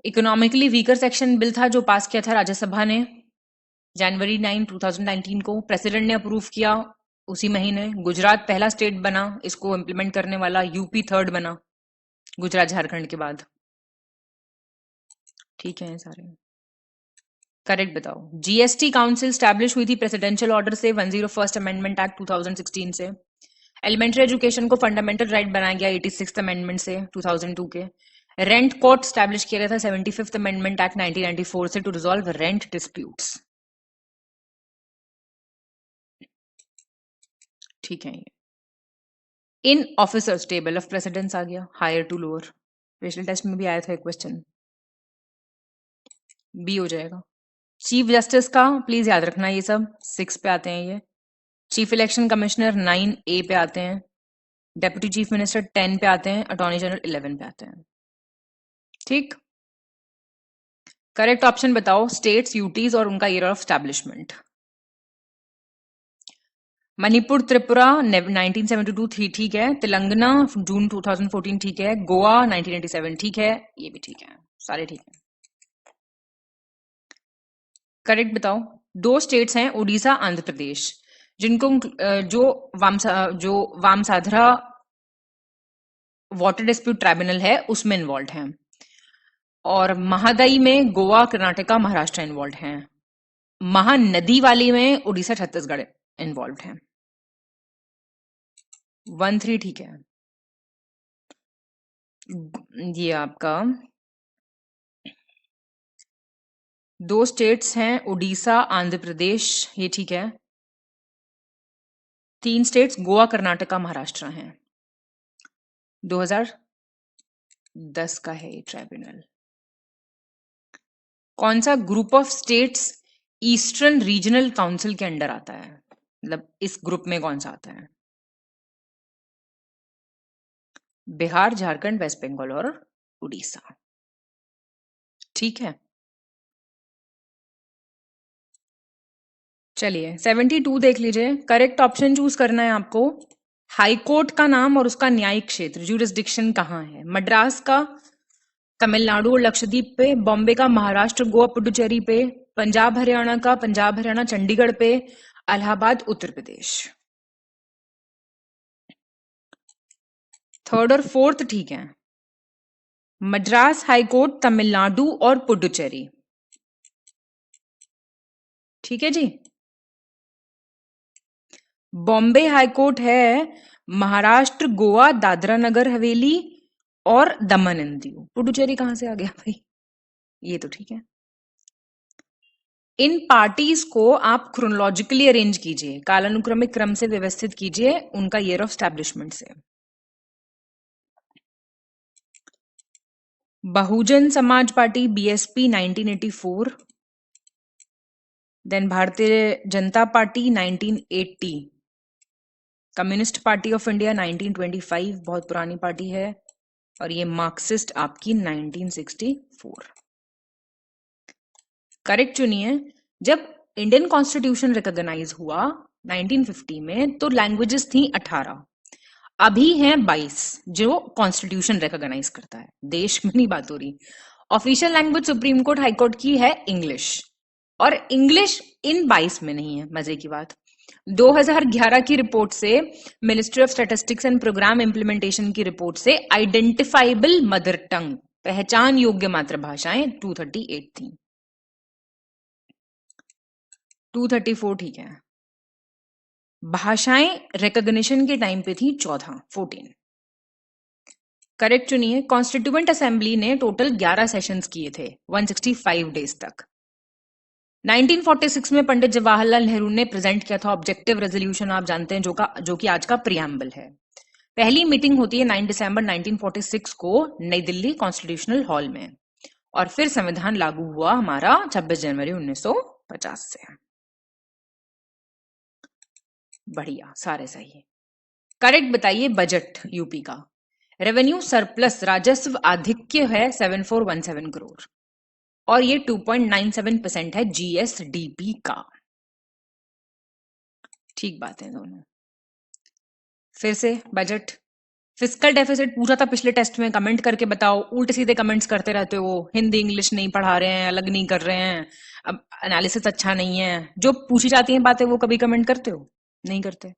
इकोनॉमिकली वीकर सेक्शन बिल था जो पास किया था राज्यसभा ने जनवरी 9 2019 को, प्रेसिडेंट ने अप्रूव किया उसी महीने। गुजरात पहला स्टेट बना इसको इम्प्लीमेंट करने वाला, यूपी थर्ड बना गुजरात झारखंड के बाद, ठीक है सारे। करेक्ट बताओ, जीएसटी काउंसिल स्टैब्लिश हुई थी प्रेसिडेंशियल ऑर्डर से 101st अमेंडमेंट एक्ट 2016 से। एलिमेंट्री एजुकेशन को फंडामेंटल राइट बनाया गया 86th अमेंडमेंट से 2002 के। रेंट कोर्ट स्टैब्लिश किया गया था 75th अमेंडमेंट एक्ट 1994 से टू रिजॉल्व रेंट डिस्प्यूट्स, ठीक है। इन ऑफिसर्स टेबल ऑफ प्रेसिडेंस आ गया, higher to lower, special test में भी आया था एक क्वेश्चन, बी हो जाएगा। चीफ जस्टिस का प्लीज याद रखना, ये सब 6 पे आते हैं ये। चीफ इलेक्शन कमिश्नर 9A पे आते हैं। डेप्यूटी चीफ मिनिस्टर 10 पे आते हैं। अटॉर्नी जनरल 11 पे आते हैं, ठीक। करेक्ट ऑप्शन बताओ, स्टेट्स, यूटीज और उनका year of establishment. Manipur Tripura 1972 थी, ठीक है। तेलंगाना जून 2014, ठीक है। गोवा 1987, ठीक है, ये भी ठीक है, सारे ठीक है। करेक्ट बताओ, 2 स्टेट्स हैं उड़ीसा आंध्र प्रदेश, जिनको जो वामसाधरा वाटर डिस्प्यूट ट्राइब्यूनल है उसमें इन्वॉल्व हैं, और महादाई में गोवा कर्नाटका महाराष्ट्र इन्वॉल्व हैं। महानदी वाली में उड़ीसा छत्तीसगढ़ इन्वॉल्व हैं। 1-3 ठीक है। ये आपका 2 स्टेट्स हैं उड़ीसा आंध्र प्रदेश, ये ठीक है। 3 स्टेट्स गोवा कर्नाटका महाराष्ट्र हैं। 2010 का है ये ट्राइब्यूनल। कौन सा group of states eastern regional council के अंडर आता है, मतलब इस ग्रुप में कौन सा आता है? बिहार, झारखंड, वेस्ट बंगाल और उड़ीसा, ठीक है। चलिए 72 देख लीजिए। करेक्ट ऑप्शन चूज करना है आपको। हाई कोर्ट का नाम और उसका न्यायिक क्षेत्र, ज्यूरिसडिक्शन कहाँ है? मद्रास का तमिलनाडु और लक्षद्वीप पे, बॉम्बे का महाराष्ट्र गोवा पुडुचेरी पे, पंजाब हरियाणा का पंजाब हरियाणा चंडीगढ़ पे, इलाहाबाद उत्तर प्रदेश। थर्ड और फोर्थ ठीक है। मद्रास हाई कोर्ट तमिलनाडु और पुडुचेरी, ठीक है जी। बॉम्बे हाई कोर्ट है महाराष्ट्र गोवा दादरा नगर हवेली और दमन एंड दीव। पुडुचेरी कहां से आ गया भाई, ये तो ठीक है। इन पार्टीज को आप क्रोनोलॉजिकली अरेंज कीजिए, कालानुक्रमिक क्रम से व्यवस्थित कीजिए उनका ईयर ऑफ स्टैब्लिशमेंट से। Bahujan Samaj party BSP 1984, then Bharatiya Janata party 1980, communist party of India 1925, बहुत पुरानी पार्टी है, और ये मार्क्सिस्ट आपकी 1964। करेक्ट चुनिए। जब इंडियन कॉन्स्टिट्यूशन रिकॉग्नाइज हुआ 1950 में तो लैंग्वेजेस थी 18, अभी हैं 22 जो कॉन्स्टिट्यूशन रिकॉग्नाइज करता है। देश में नहीं बात हो रही। Official language supreme court high court की है इंग्लिश, और इंग्लिश इन 22 में नहीं है। मजे की बात, 2011 की रिपोर्ट से, ministry of statistics and programme implementation की रिपोर्ट से, आइडेंटिफाइबल मदर टंग, पहचान योग्य मातृभाषाएं 238 थी। 234 ठीक है। भाषाएं रिकॉग्निशन के टाइम पे थी 14। करेक्ट चुनिए। कॉन्स्टिट्यूएंट असेंबली ने टोटल 11 सेशंस किए थे 165 डेज तक। 1946 में पंडित जवाहरलाल नेहरू ने प्रेजेंट किया था ऑब्जेक्टिव रेजोल्यूशन, आप जानते हैं, जो कि आज का प्रियम्बल है। पहली मीटिंग होती है 9 दिसंबर 1946 को नई दिल्ली कॉन्स्टिट्यूशनल हॉल में, और फिर संविधान लागू हुआ हमारा 26 जनवरी 1950 से। बढ़िया, सारे सही। करेक्ट बताइए बजट यूपी का। रेवेन्यू सरप्लस, राजस्व आधिक्य है 7417 करोड़, और ये 2.97% है जीएसडीपी का। ठीक बात है दोनों। फिर से बजट। फिस्कल डेफिसिट पूछा था पिछले टेस्ट में, कमेंट करके बताओ। उल्टे सीधे कमेंट्स करते रहते हो, हिंदी इंग्लिश नहीं पढ़ा रहे हैं, अलग नहीं कर रहे हैं, अब एनालिसिस अच्छा नहीं है। जो पूछी जाती हैं बातें वो कभी कमेंट करते हो? नहीं करते।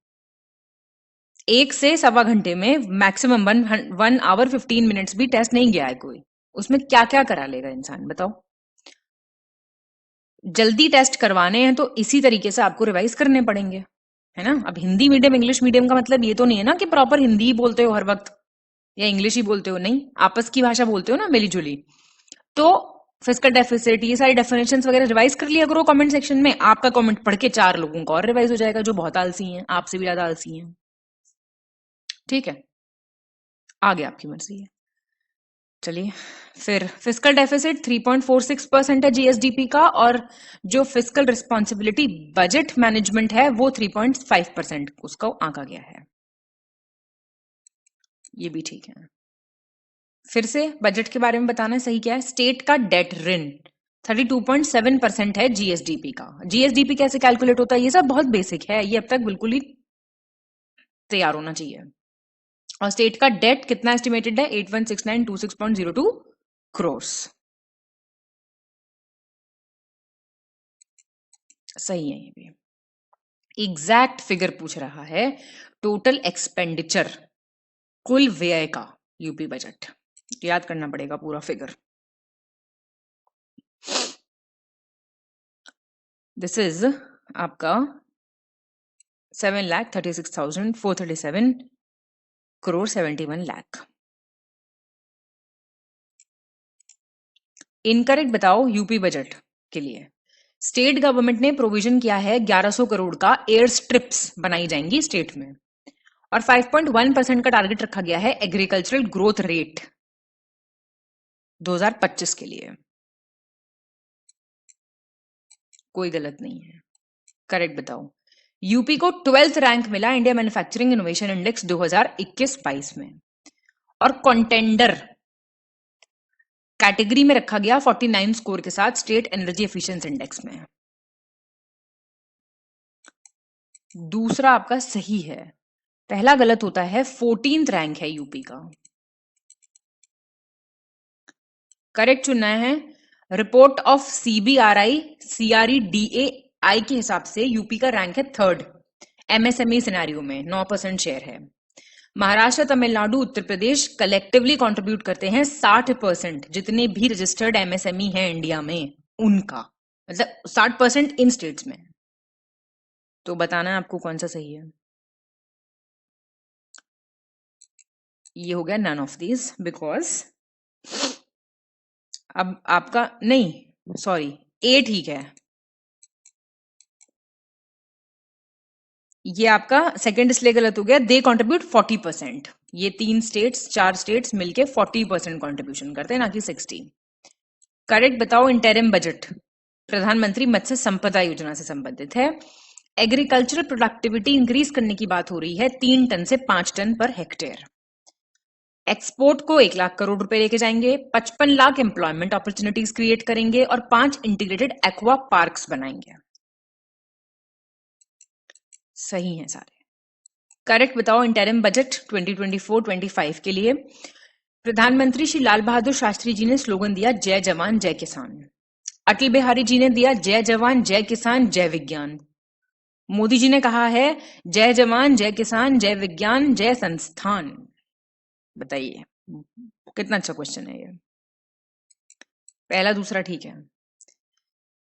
1 से सवा घंटे में मैक्सिमम 1 आवर 15 मिनट्स भी टेस्ट नहीं गया है कोई, उसमें क्या क्या करा लेगा इंसान, बताओ। जल्दी टेस्ट करवाने हैं तो इसी तरीके से आपको रिवाइज करने पड़ेंगे, है ना। अब हिंदी मीडियम इंग्लिश मीडियम का मतलब ये तो नहीं है ना कि प्रॉपर हिंदी ही बोलते हो हर वक्त या इंग्लिश ही बोलते हो, नहीं, आपस की भाषा बोलते हो ना मिली जुली। तो फिस्कल डेफिसिट, ये सारी डेफिनेशंस वगैरह रिवाइज कर लिया करो कमेंट सेक्शन में। आपका कमेंट पढ़ के 4 लोगों का और रिवाइज हो जाएगा जो बहुत आलसी हैं, आपसे भी ज्यादा आलसी हैं। ठीक है, आगे आपकी मर्जी है। चलिए फिर, फिस्कल डेफिसिट 3.46% है जीएसडीपी का, और जो फिस्कल रिस्पॉन्सिबिलिटी बजट मैनेजमेंट है वो 3.5% उसका आंका गया है। ये भी ठीक है। फिर से बजट के बारे में बताना सही क्या है। स्टेट का डेट ऋण 32.7% है जीएसडीपी का। जीएसडीपी कैसे कैलकुलेट होता है ये सब बहुत बेसिक है, ये अब तक बिल्कुल ही तैयार होना चाहिए। और स्टेट का डेट कितना एस्टिमेटेड है, 816926.02 करोड़। सही है ये भी। एग्जैक्ट फिगर पूछ रहा है, टोटल एक्सपेंडिचर, कुल व्यय का यूपी बजट, याद करना पड़ेगा पूरा फिगर। दिस इज आपका 7,36,437 करोड़ 71 लाख। इनकरेक्ट बताओ यूपी बजट के लिए। स्टेट गवर्नमेंट ने प्रोविजन किया है 1100 करोड़ का एयर स्ट्रिप्स बनाई जाएंगी स्टेट में, और 5.1% का टारगेट रखा गया है एग्रीकल्चरल ग्रोथ रेट 2025 के लिए। कोई गलत नहीं है, करेक्ट बताओ। यूपी को 12th रैंक मिला इंडिया मैन्युफैक्चरिंग इनोवेशन इंडेक्स 2021-22 में, और कॉन्टेंडर कैटेगरी में रखा गया 49 स्कोर के साथ स्टेट एनर्जी एफिशिएंसी इंडेक्स में। दूसरा आपका सही है, पहला गलत होता है। 14th रैंक है यूपी का, करेक्ट चुनना है। रिपोर्ट ऑफ सीबीआरआई सीआरईडीएआई के हिसाब से यूपी का रैंक है 3rd एमएसएमई सिनेरियो में, 9% शेयर है। महाराष्ट्र, तमिलनाडु, उत्तर प्रदेश कलेक्टिवली कंट्रीब्यूट करते हैं 60%, जितने भी रजिस्टर्ड एमएसएमई हैं इंडिया में उनका, मतलब 60% इन स्टेट्स में। तो बताना है आपको कौन सा सही है। ये हो गया नन ऑफ दीज, बिकॉज अब आपका नहीं, सॉरी, ए ठीक है। ये आपका सेकंड इसलिए गलत हो गया, दे कंट्रीब्यूट 40%। ये 4 स्टेट्स मिलके 40% कंट्रीब्यूशन करते हैं, ना कि 60। करेक्ट बताओ। इंटरिम बजट प्रधानमंत्री मत्स्य संपदा योजना से संबंधित है। एग्रीकल्चरल प्रोडक्टिविटी इंक्रीज करने की बात हो रही है 3 टन से 5 टन पर हेक्टेयर। एक्सपोर्ट को 1 लाख करोड़ रुपए लेके जाएंगे, 55 लाख एम्प्लॉयमेंट अपॉर्चुनिटीज क्रिएट करेंगे, और 5 इंटीग्रेटेड एक्वा पार्क्स बनाएंगे। सही है सारे। करेक्ट बताओ। इंटरिम बजट 2024-25 के लिए प्रधानमंत्री श्री लाल बहादुर शास्त्री जी ने स्लोगन दिया, जय जवान जय किसान। अटल बिहारी जी ने दिया जय जवान जय किसान जय विज्ञान। मोदी जी ने कहा है जय जवान जय किसान जय विज्ञान जय संस्थान। बताइए कितना अच्छा क्वेश्चन है ये। पहला दूसरा ठीक है।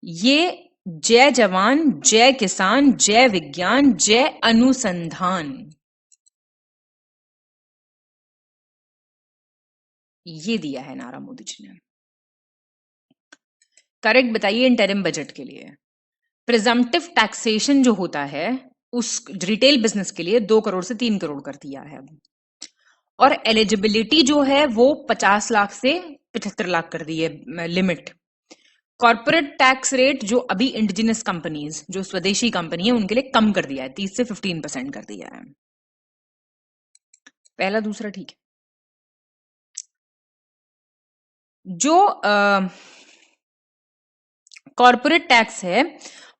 ये जय जवान जय किसान जय विज्ञान जय अनुसंधान, ये दिया है नारा मोदी जी ने। करेक्ट बताइए इंटरिम बजट के लिए। प्रिजम्पटिव टैक्सेशन जो होता है उस रिटेल बिजनेस के लिए 2 करोड़ से 3 करोड़ कर दिया है, और एलिजिबिलिटी जो है वो 50 लाख से 75 लाख कर दी है लिमिट। कॉर्पोरेट टैक्स रेट जो अभी इंडिजिनस कंपनीज जो स्वदेशी कंपनी है उनके लिए कम कर दिया है, 30 से 15% कर दिया है। पहला दूसरा ठीक है। जो कॉर्पोरेट टैक्स है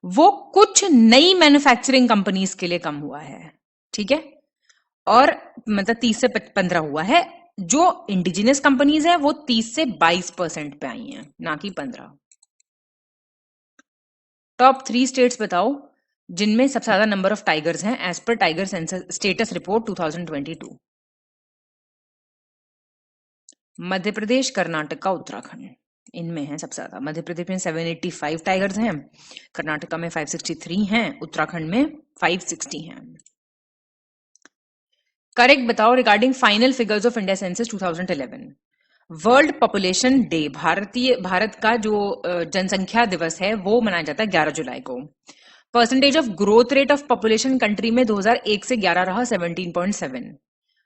वो कुछ नई मैन्युफैक्चरिंग कंपनीज के लिए कम हुआ है, ठीक है, और मतलब 30 से 15 हुआ है। जो इंडिजिनस कंपनीज है वो 30 से 22% पे आई हैं, ना कि 15। टॉप 3 स्टेट्स बताओ जिनमें सबसे ज्यादा नंबर ऑफ टाइगर्स हैं as per tiger census status report 2022। Madhya Pradesh, Karnataka, Uttarakhand, इनमें है सबसे ज्यादा। मध्य प्रदेश में 785 टाइगर्स हैं, कर्नाटका में 563 हैं, उत्तराखंड में 560 हैं। करेक्ट बताओ regarding final figures of India census 2011। World population day, Bharat का जो जनसंख्या दिवस है वो मनाया जाता है 11 जुलाई को। Percentage of growth rate of population country में 2001 से 11 रहा 17.7।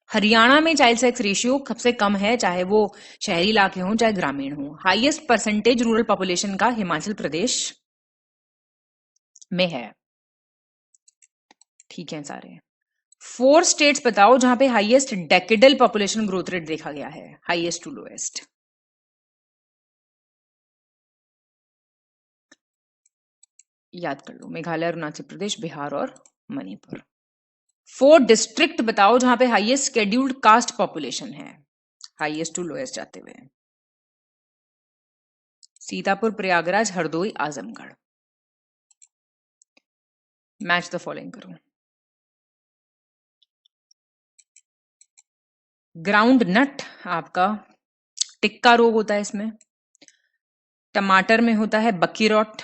हरियाणा में चाइल्ड सेक्स रेशियो सबसे कम है, चाहे वो शहरी इलाके हों चाहे ग्रामीण हो। हाईएस्ट परसेंटेज रूरल पॉपुलेशन का हिमाचल प्रदेश में है। ठीक है सारे। 4 स्टेट्स बताओ जहां पे highest decadal population growth rate देखा गया है, हाईएस्ट टू लोएस्ट। याद कर लो, मेघालय, अरुणाचल प्रदेश, बिहार और मणिपुर। 4 डिस्ट्रिक्ट बताओ जहां पे हाईएस्ट शेड्यूल्ड कास्ट पॉपुलेशन है, हाईएस्ट टू लोएस्ट जाते हुए। Sitapur, Prayagraj, Hardoi, Azamgarh. Match the following करो। ग्राउंड नट आपका टिक्का रोग होता है इसमें। टमाटर में होता है बकी रॉट।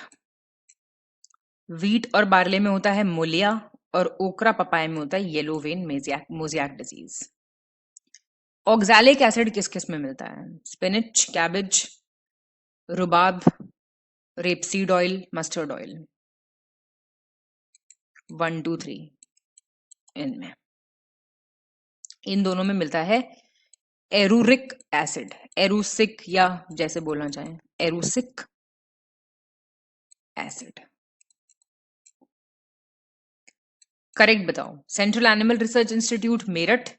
वीट और बार्ले में होता है मोलिया, और ओकरा पपाया में होता है yellow vein mosaic disease. Oxalic acid किस किस में मिलता है? Spinach, cabbage, rhubarb, rapeseed oil, mustard oil. 1 2 3 इनमें, इन दोनों में मिलता है एरूरिक एसिड, एरूसिक या जैसे बोलना चाहें एरूसिक एसिड। करेक्ट बताओ। Central animal research institute Meerut,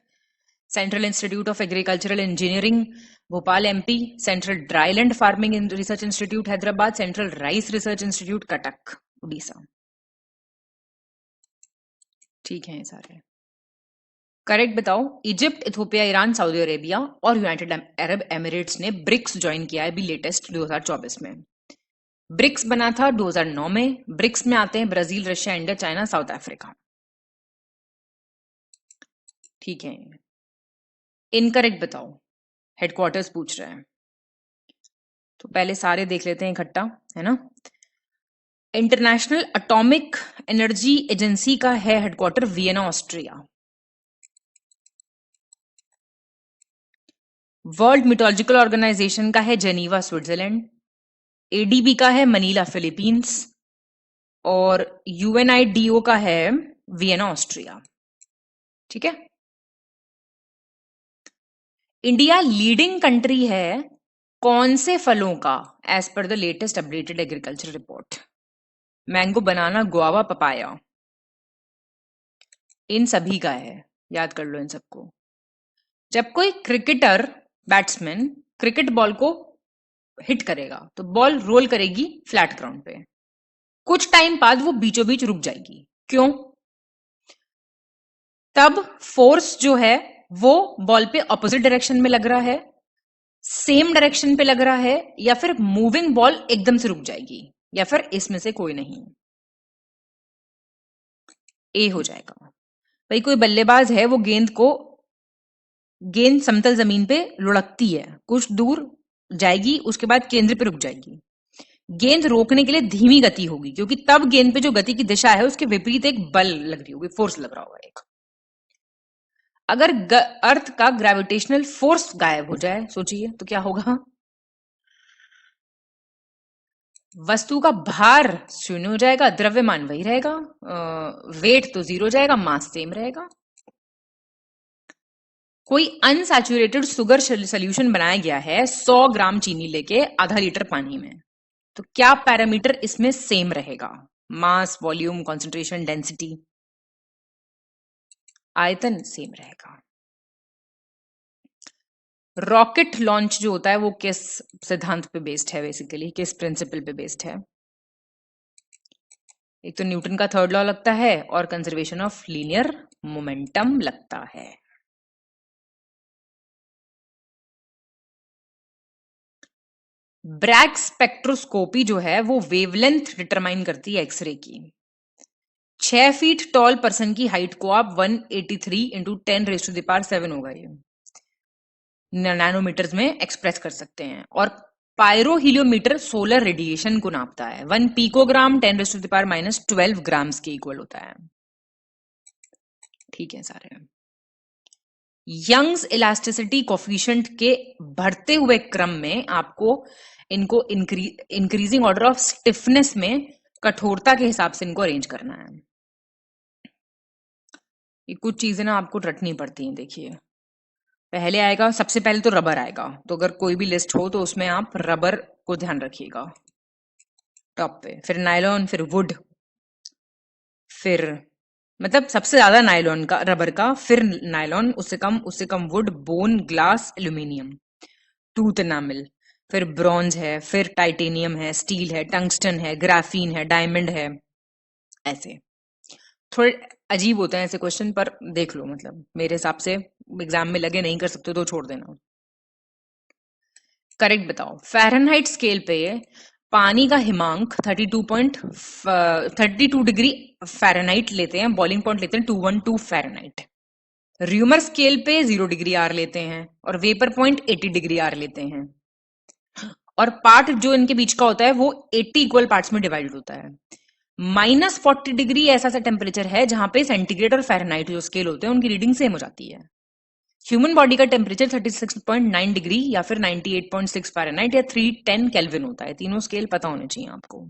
central institute of agricultural engineering Bhopal MP, central dryland farming research institute Hyderabad, central rice research institute Cuttack Orissa. ठीक है ये सारे। करेक्ट बताओ। Egypt, Ethiopia, Iran, Saudi Arabia और यूनाइटेड अरब एमिरेट्स ने ब्रिक्स ज्वाइन किया है अभी लेटेस्ट 2024 में। ब्रिक्स बना था 2009 में। ब्रिक्स में आते हैं Brazil, Russia, India, China, south Africa. ठीक है। इनकरेक्ट बताओ। हेडक्वार्टर्स पूछ रहे हैं, तो पहले सारे देख लेते हैं इकट्ठा, है ना। इंटरनेशनल एटॉमिक एनर्जी एजेंसी का है headquarter Vienna, Austria. World meteorological organisation का है जेनीवा, स्विट्जरलैंड। एडीबी का है मनीला, फिलीपींस। और यूएनआईडीओ का है वियना, ऑस्ट्रिया। ठीक है। इंडिया लीडिंग कंट्री है कौन से फलों का as per the latest updated agriculture report? Mango, banana, guava, papaya, इन सभी का है। याद कर लो इन सबको। जब कोई क्रिकेटर बैट्समैन क्रिकेट बॉल को हिट करेगा तो बॉल रोल करेगी फ्लैट ग्राउंड पे, कुछ टाइम बाद वो बीचों बीच रुक जाएगी। क्यों? तब फोर्स जो है वो बॉल पे ऑपोजिट डायरेक्शन में लग रहा है, सेम डायरेक्शन पे लग रहा है, या फिर मूविंग बॉल एकदम से रुक जाएगी, या फिर इसमें से कोई नहीं। ए हो जाएगा। भाई कोई बल्लेबाज है, वो गेंद समतल जमीन पे लुढ़कती है, कुछ दूर जाएगी, उसके बाद केंद्र पे रुक जाएगी। गेंद रोकने के लिए धीमी गति होगी, क्योंकि तब गेंद पे जो गति की दिशा है उसके विपरीत एक बल लग रही होगी, फोर्स लग रहा होगा एक। अगर अर्थ का ग्रेविटेशनल फोर्स गायब हो जाए, सोचिए तो क्या होगा? वस्तु का भार शून्य हो जाएगा, द्रव्यमान वही रहेगा, वेट तो जीरो जाएगा, मास सेम रहेगा। कोई अनसैचुरेटेड शुगर सोल्यूशन बनाया गया है 100 ग्राम चीनी लेके आधा लीटर पानी में, तो क्या पैरामीटर इसमें सेम रहेगा? मास, वॉल्यूम, कॉन्सेंट्रेशन, डेंसिटी। आयतन सेम रहेगा। रॉकेट लॉन्च जो होता है वो किस सिद्धांत पे बेस्ड है? बेसिकली किस प्रिंसिपल पे बेस्ड है? एक तो न्यूटन का थर्ड लॉ लगता है, और कंजर्वेशन ऑफ लीनियर मोमेंटम लगता है। ब्रैग स्पेक्ट्रोस्कोपी जो है वो वेवलेंथ डिटरमाइन करती है एक्सरे की। 6 फीट टॉल पर्सन की हाइट को आप 183 इंटू 10⁻⁷ होगा, ये नैनोमीटर्स में एक्सप्रेस कर सकते हैं। और पायरोहीलियोमीटर सोलर रेडिएशन को नापता है। 1 पिकोग्राम 10⁻⁻12 ग्राम्स के इक्वल होता है। ठीक है सारे। यंग्स इलास्टिसिटी कोफिशिएंट के बढ़ते हुए क्रम में आपको इनको इंक्रीजिंग ऑर्डर ऑफ स्टिफनेस में कठोरता के हिसाब से इनको अरेंज करना है। ये कुछ चीजें ना आपको रटनी पड़ती हैं। देखिए, पहले आएगा, सबसे पहले तो रबर आएगा, तो अगर कोई भी लिस्ट हो तो उसमें आप रबर को ध्यान रखिएगा टॉप पे। फिर नायलॉन, फिर वुड, फिर मतलब सबसे ज्यादा नायलॉन का, रबर का, फिर नायलॉन, उससे कम wood, bone, glass, aluminium, tooth enamel, फिर ब्रॉन्ज है, फिर टाइटेनियम है, स्टील है, टंगस्टन है, ग्राफीन है, डायमंड है। ऐसे थोड़े अजीब होते हैं ऐसे क्वेश्चन, पर देख लो, मतलब मेरे हिसाब से एग्जाम में लगे, नहीं कर सकते तो छोड़ देना। करेक्ट बताओ। फ़ारेनहाइट स्केल पे पानी का हिमांक 32 डिग्री फ़ारेनहाइट लेते हैं, बॉइलिंग पॉइंट लेते हैं 212 फ़ारेनहाइट। र्यूमर स्केल पे 0 डिग्री आर लेते हैं, और वेपर पॉइंट 80 डिग्री आर लेते हैं। और पार्ट जो इनके बीच का होता है वो 80 इक्वल पार्ट्स में डिवाइडेड होता है। -40 डिग्री ऐसा सा टेम्परेचर है जहां पे सेंटीग्रेड और फ़ारेनहाइट जो स्केल होते हैं उनकी रीडिंग सेम हो जाती है। ह्यूमन बॉडी का टेम्परेचर 36.9 डिग्री या फिर 98.6 फ़ारेनहाइट या 310 केल्विन होता है। तीनों स्केल पता होने चाहिए आपको।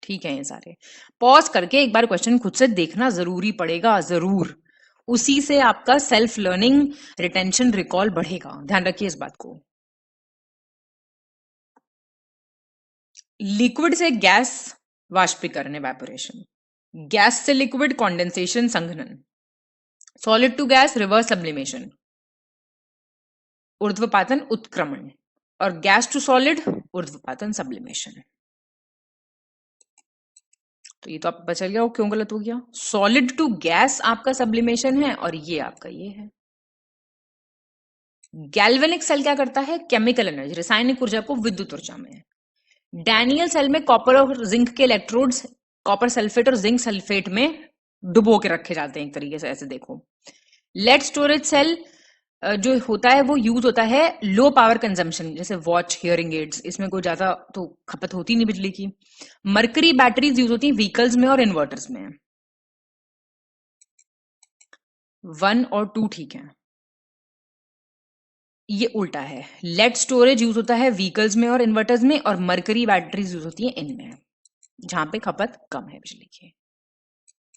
ठीक है, ये सारे पॉज करके एक बार क्वेश्चन खुद से देखना जरूरी पड़ेगा, जरूर। उसी से आपका सेल्फ लर्निंग, रिटेंशन, रिकॉल बढ़ेगा। ध्यान रखिए इस बात को। लिक्विड से गैस वाष्पीकरण, एवेपोरेशन। गैस से लिक्विड कॉन्डेंसेशन, संघनन। Solid to gas reverse sublimation, ऊर्ध्वपातन उत्क्रमण। और गैस टू सॉलिड ऊर्ध्वपातन सब्लिमेशन। तो ये तो आप पता चल गया वो क्यों गलत हो गया। सॉलिड टू गैस आपका सब्लिमेशन है, और ये आपका ये है। गैल्वेनिक सेल क्या करता है? केमिकल एनर्जी, रासायनिक ऊर्जा को विद्युत ऊर्जा में। डैनियल सेल में कॉपर और जिंक के इलेक्ट्रोड्स कॉपर सल्फेट और जिंक सल्फेट में डुबो के रखे जाते हैं एक तरीके से, ऐसे देखो। लेड स्टोरेज सेल जो होता है वो यूज होता है लो पावर कंजम्पशन, जैसे वॉच, हियरिंग एड्स, इसमें कोई ज्यादा तो खपत होती नहीं बिजली की। मरकरी बैटरीज यूज होती है व्हीकल्स में और इन्वर्टर्स में। 1 और 2 ठीक है। ये उल्टा है, लेड स्टोरेज यूज होता है व्हीकल्स में और इन्वर्टर्स में, और मरकरी बैटरीज यूज होती है इनमें, जहां पे खपत कम है बिजली की।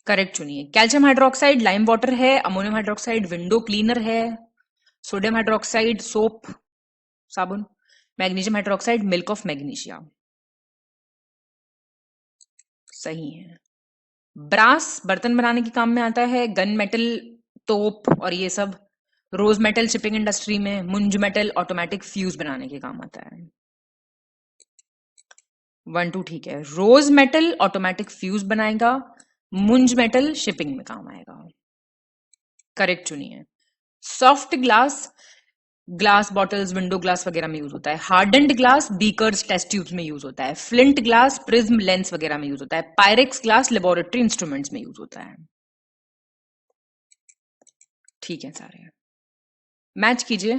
करेक्ट चुनिए। कैल्शियम हाइड्रोक्साइड लाइम वाटर है, अमोनियम हाइड्रोक्साइड विंडो क्लीनर है, सोडियम हाइड्रोक्साइड सोप, साबुन, magnesium hydroxide milk of magnesia. सही है। ब्रास बर्तन बनाने के काम में आता है, गन मेटल तोप और ये सब। रोज मेटल शिपिंग इंडस्ट्री में, मुंज मेटल ऑटोमेटिक फ्यूज बनाने के काम आता है। 1 2 ठीक है। रोज मेटल ऑटोमेटिक फ्यूज बनाएगा, मुंज मेटल शिपिंग में काम आएगा। करेक्ट चुनिए। Soft glass glass bottles, window glass वगैरह में यूज होता है। Hardened glass beakers, test tubes में यूज होता है। फ्लिंट ग्लास प्रिज्म, लेंस वगैरह में यूज होता है। पायरेक्स ग्लास लेबोरेटरी इंस्ट्रूमेंट्स में यूज होता है। ठीक है सारे, मैच कीजिए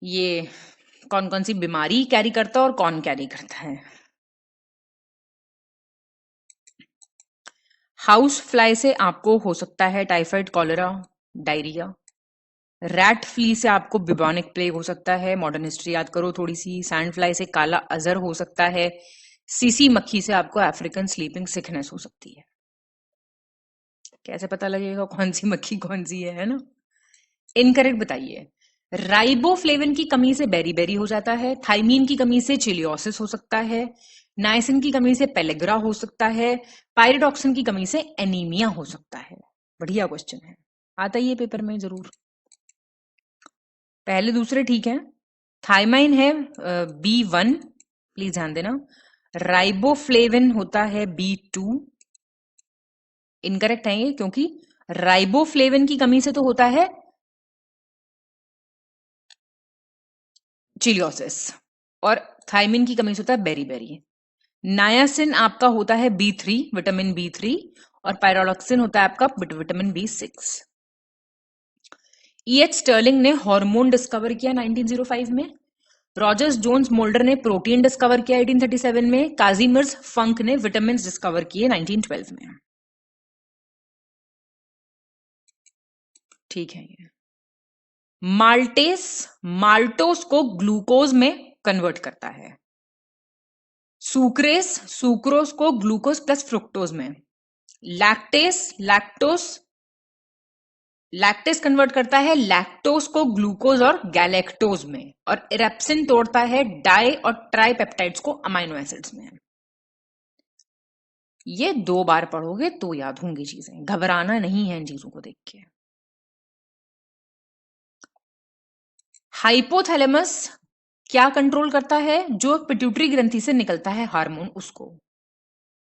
ये कौन कौन सी बीमारी कैरी करता है और कौन कैरी करता है। हाउस फ्लाई से आपको हो सकता है typhoid, cholera, diarrhoea. Rat flea से आपको बिबॉनिक प्लेग हो सकता है, मॉडर्न हिस्ट्री याद करो थोड़ी सी। सैंड फ्लाई से काला अजर हो सकता है। सीसी मक्खी से आपको अफ्रीकन स्लीपिंग सिकनेस हो सकती है। कैसे पता लगेगा कौन सी मक्खी कौन सी है ना? इनकरेक्ट बताइए। राइबोफ्लेविन की कमी से बेरी हो जाता है। थाइमीन की कमी से चिलियोसिस हो सकता है। नाइसिन की कमी से पेलेग्रा हो सकता है। पायरिडॉक्सिन की कमी से एनीमिया हो सकता है। बढ़िया क्वेश्चन है, आता ही है पेपर में जरूर। पहले दूसरे ठीक है। थाइमाइन है B1, प्लीज ध्यान देना। राइबोफ्लेविन होता है B2। इनकरेक्ट है ये, क्योंकि राइबोफ्लेविन की कमी से तो होता है चिलियोसिस, और थाइमिन की कमी से होता है बेरी। नायासिन आपका होता है B3, विटामिन B3, और पायरोलॉक्सिन होता है आपका विटामिन B6। E.H. स्टर्लिंग ने हार्मोन डिस्कवर किया 1905 में। रॉजर्स जोन्स मोल्डर ने प्रोटीन डिस्कवर किया 1837 में। काजिमिर्स फंक ने विटामिन डिस्कवर किए 1912 में। ठीक है ये। माल्टेस माल्टोस को ग्लूकोज में कन्वर्ट करता है। सुक्रेस सुक्रोज को ग्लूकोज प्लस फ्रुक्टोज में। लैक्टेस कन्वर्ट करता है लैक्टोज को ग्लूकोज और गैलेक्टोज में। और इरेप्सिन तोड़ता है डाई और ट्राइपेप्टाइड्स को अमाइनो एसिड्स में। ये 2 बार पढ़ोगे तो याद होंगी चीजें, घबराना नहीं है इन चीजों को देख के। हाइपोथैलेमस क्या कंट्रोल करता है? जो पिट्यूटरी ग्रंथि से निकलता है हार्मोन, उसको।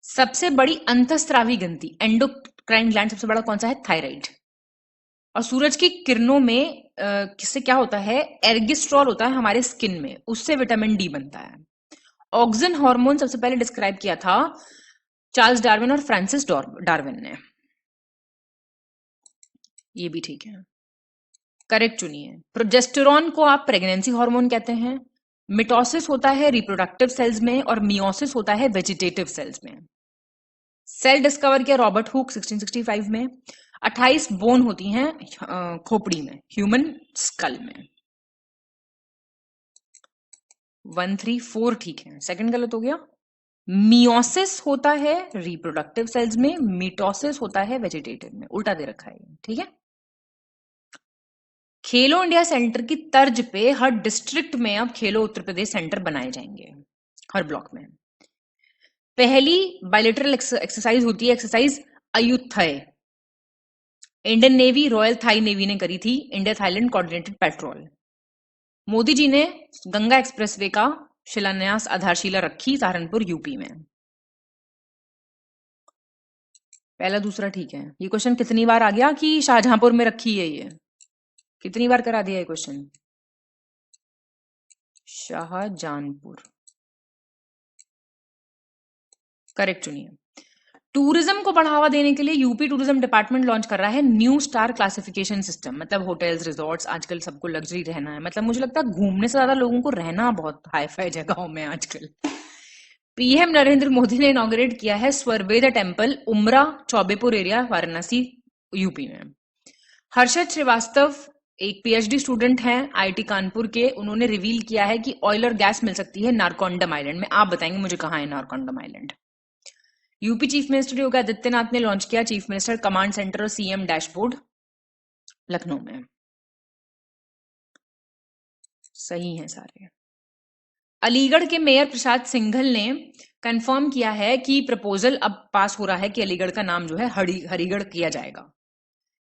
सबसे बड़ी अंतस्त्रावी ग्रंथि एंडोक्राइन ग्लैंड सबसे बड़ा कौन सा है? थायराइड। और सूरज की किरणों में किससे क्या होता है? एर्गिस्ट्रॉल होता है हमारे स्किन में, उससे विटामिन डी बनता है। ऑक्सिन हार्मोन सबसे पहले डिस्क्राइब किया था चार्ल्स डार्विन और फ्रांसिस डार्विन ने। ये भी ठीक है, करेक्ट चुनिए। प्रोजेस्टेरॉन को आप प्रेगनेंसी हार्मोन कहते हैं। मिटोसिस होता है रिप्रोडक्टिव सेल्स में, और मियोसिस होता है वेजिटेटिव सेल्स में। सेल डिस्कवर किया रॉबर्ट हुक 1665 में। 28 बोन होती हैं खोपड़ी में, ह्यूमन स्कल में। 1, 3, 4 ठीक है, सेकंड गलत हो गया। मियोसिस होता है रिप्रोडक्टिव सेल्स में, मिटोसिस होता है वेजिटेटिव में, उल्टा दे रखा है, ठीक है। खेलो इंडिया सेंटर की तर्ज पे हर डिस्ट्रिक्ट में अब खेलो उत्तर प्रदेश सेंटर बनाए जाएंगे, हर ब्लॉक में। पहली बायलेटरल एक्सरसाइज होती है exercise Ayutthaya. Indian navy, royal Thai navy ने करी थी, India Thailand coordinated patrol. Modi ji ने गंगा एक्सप्रेसवे का शिलान्यास आधारशिला रखी सहारनपुर यूपी में। पहला दूसरा ठीक है। ये क्वेश्चन कितनी बार आ गया कि शाहजहांपुर में रखी है? ये कितनी बार करा दिया ये क्वेश्चन? शाहजहांपुर, करेक्ट चुनिए। टूरिज्म को बढ़ावा देने के लिए यूपी टूरिज्म डिपार्टमेंट लॉन्च कर रहा है न्यू स्टार क्लासिफिकेशन सिस्टम। मतलब होटल्स, रिजॉर्ट्स, आजकल सबको लग्जरी रहना है। मतलब मुझे लगता है घूमने से ज्यादा लोगों को रहना बहुत हाई फाई जगहों में आजकल। पीएम नरेंद्र मोदी ने इनॉग्रेट किया है स्वर्वेद टेम्पल, उमरा चौबेपुर एरिया, वाराणसी यूपी में। हर्षद श्रीवास्तव एक पीएचडी स्टूडेंट हैं आईआईटी कानपुर के, उन्होंने रिवील किया है कि ऑयल और गैस मिल सकती है नारकोंडम आइलैंड में। आप बताएंगे मुझे कहां है Narcondam island. UP chief minister Yogi Adityanath ने लॉन्च किया चीफ मिनिस्टर कमांड सेंटर और सीएम डैशबोर्ड लखनऊ में। सही है सारे। अलीगढ़ के मेयर प्रसाद सिंघल ने कंफर्म किया है कि प्रपोजल अब पास हो रहा है कि अलीगढ़ का नाम जो है हरिगढ़ किया जाएगा।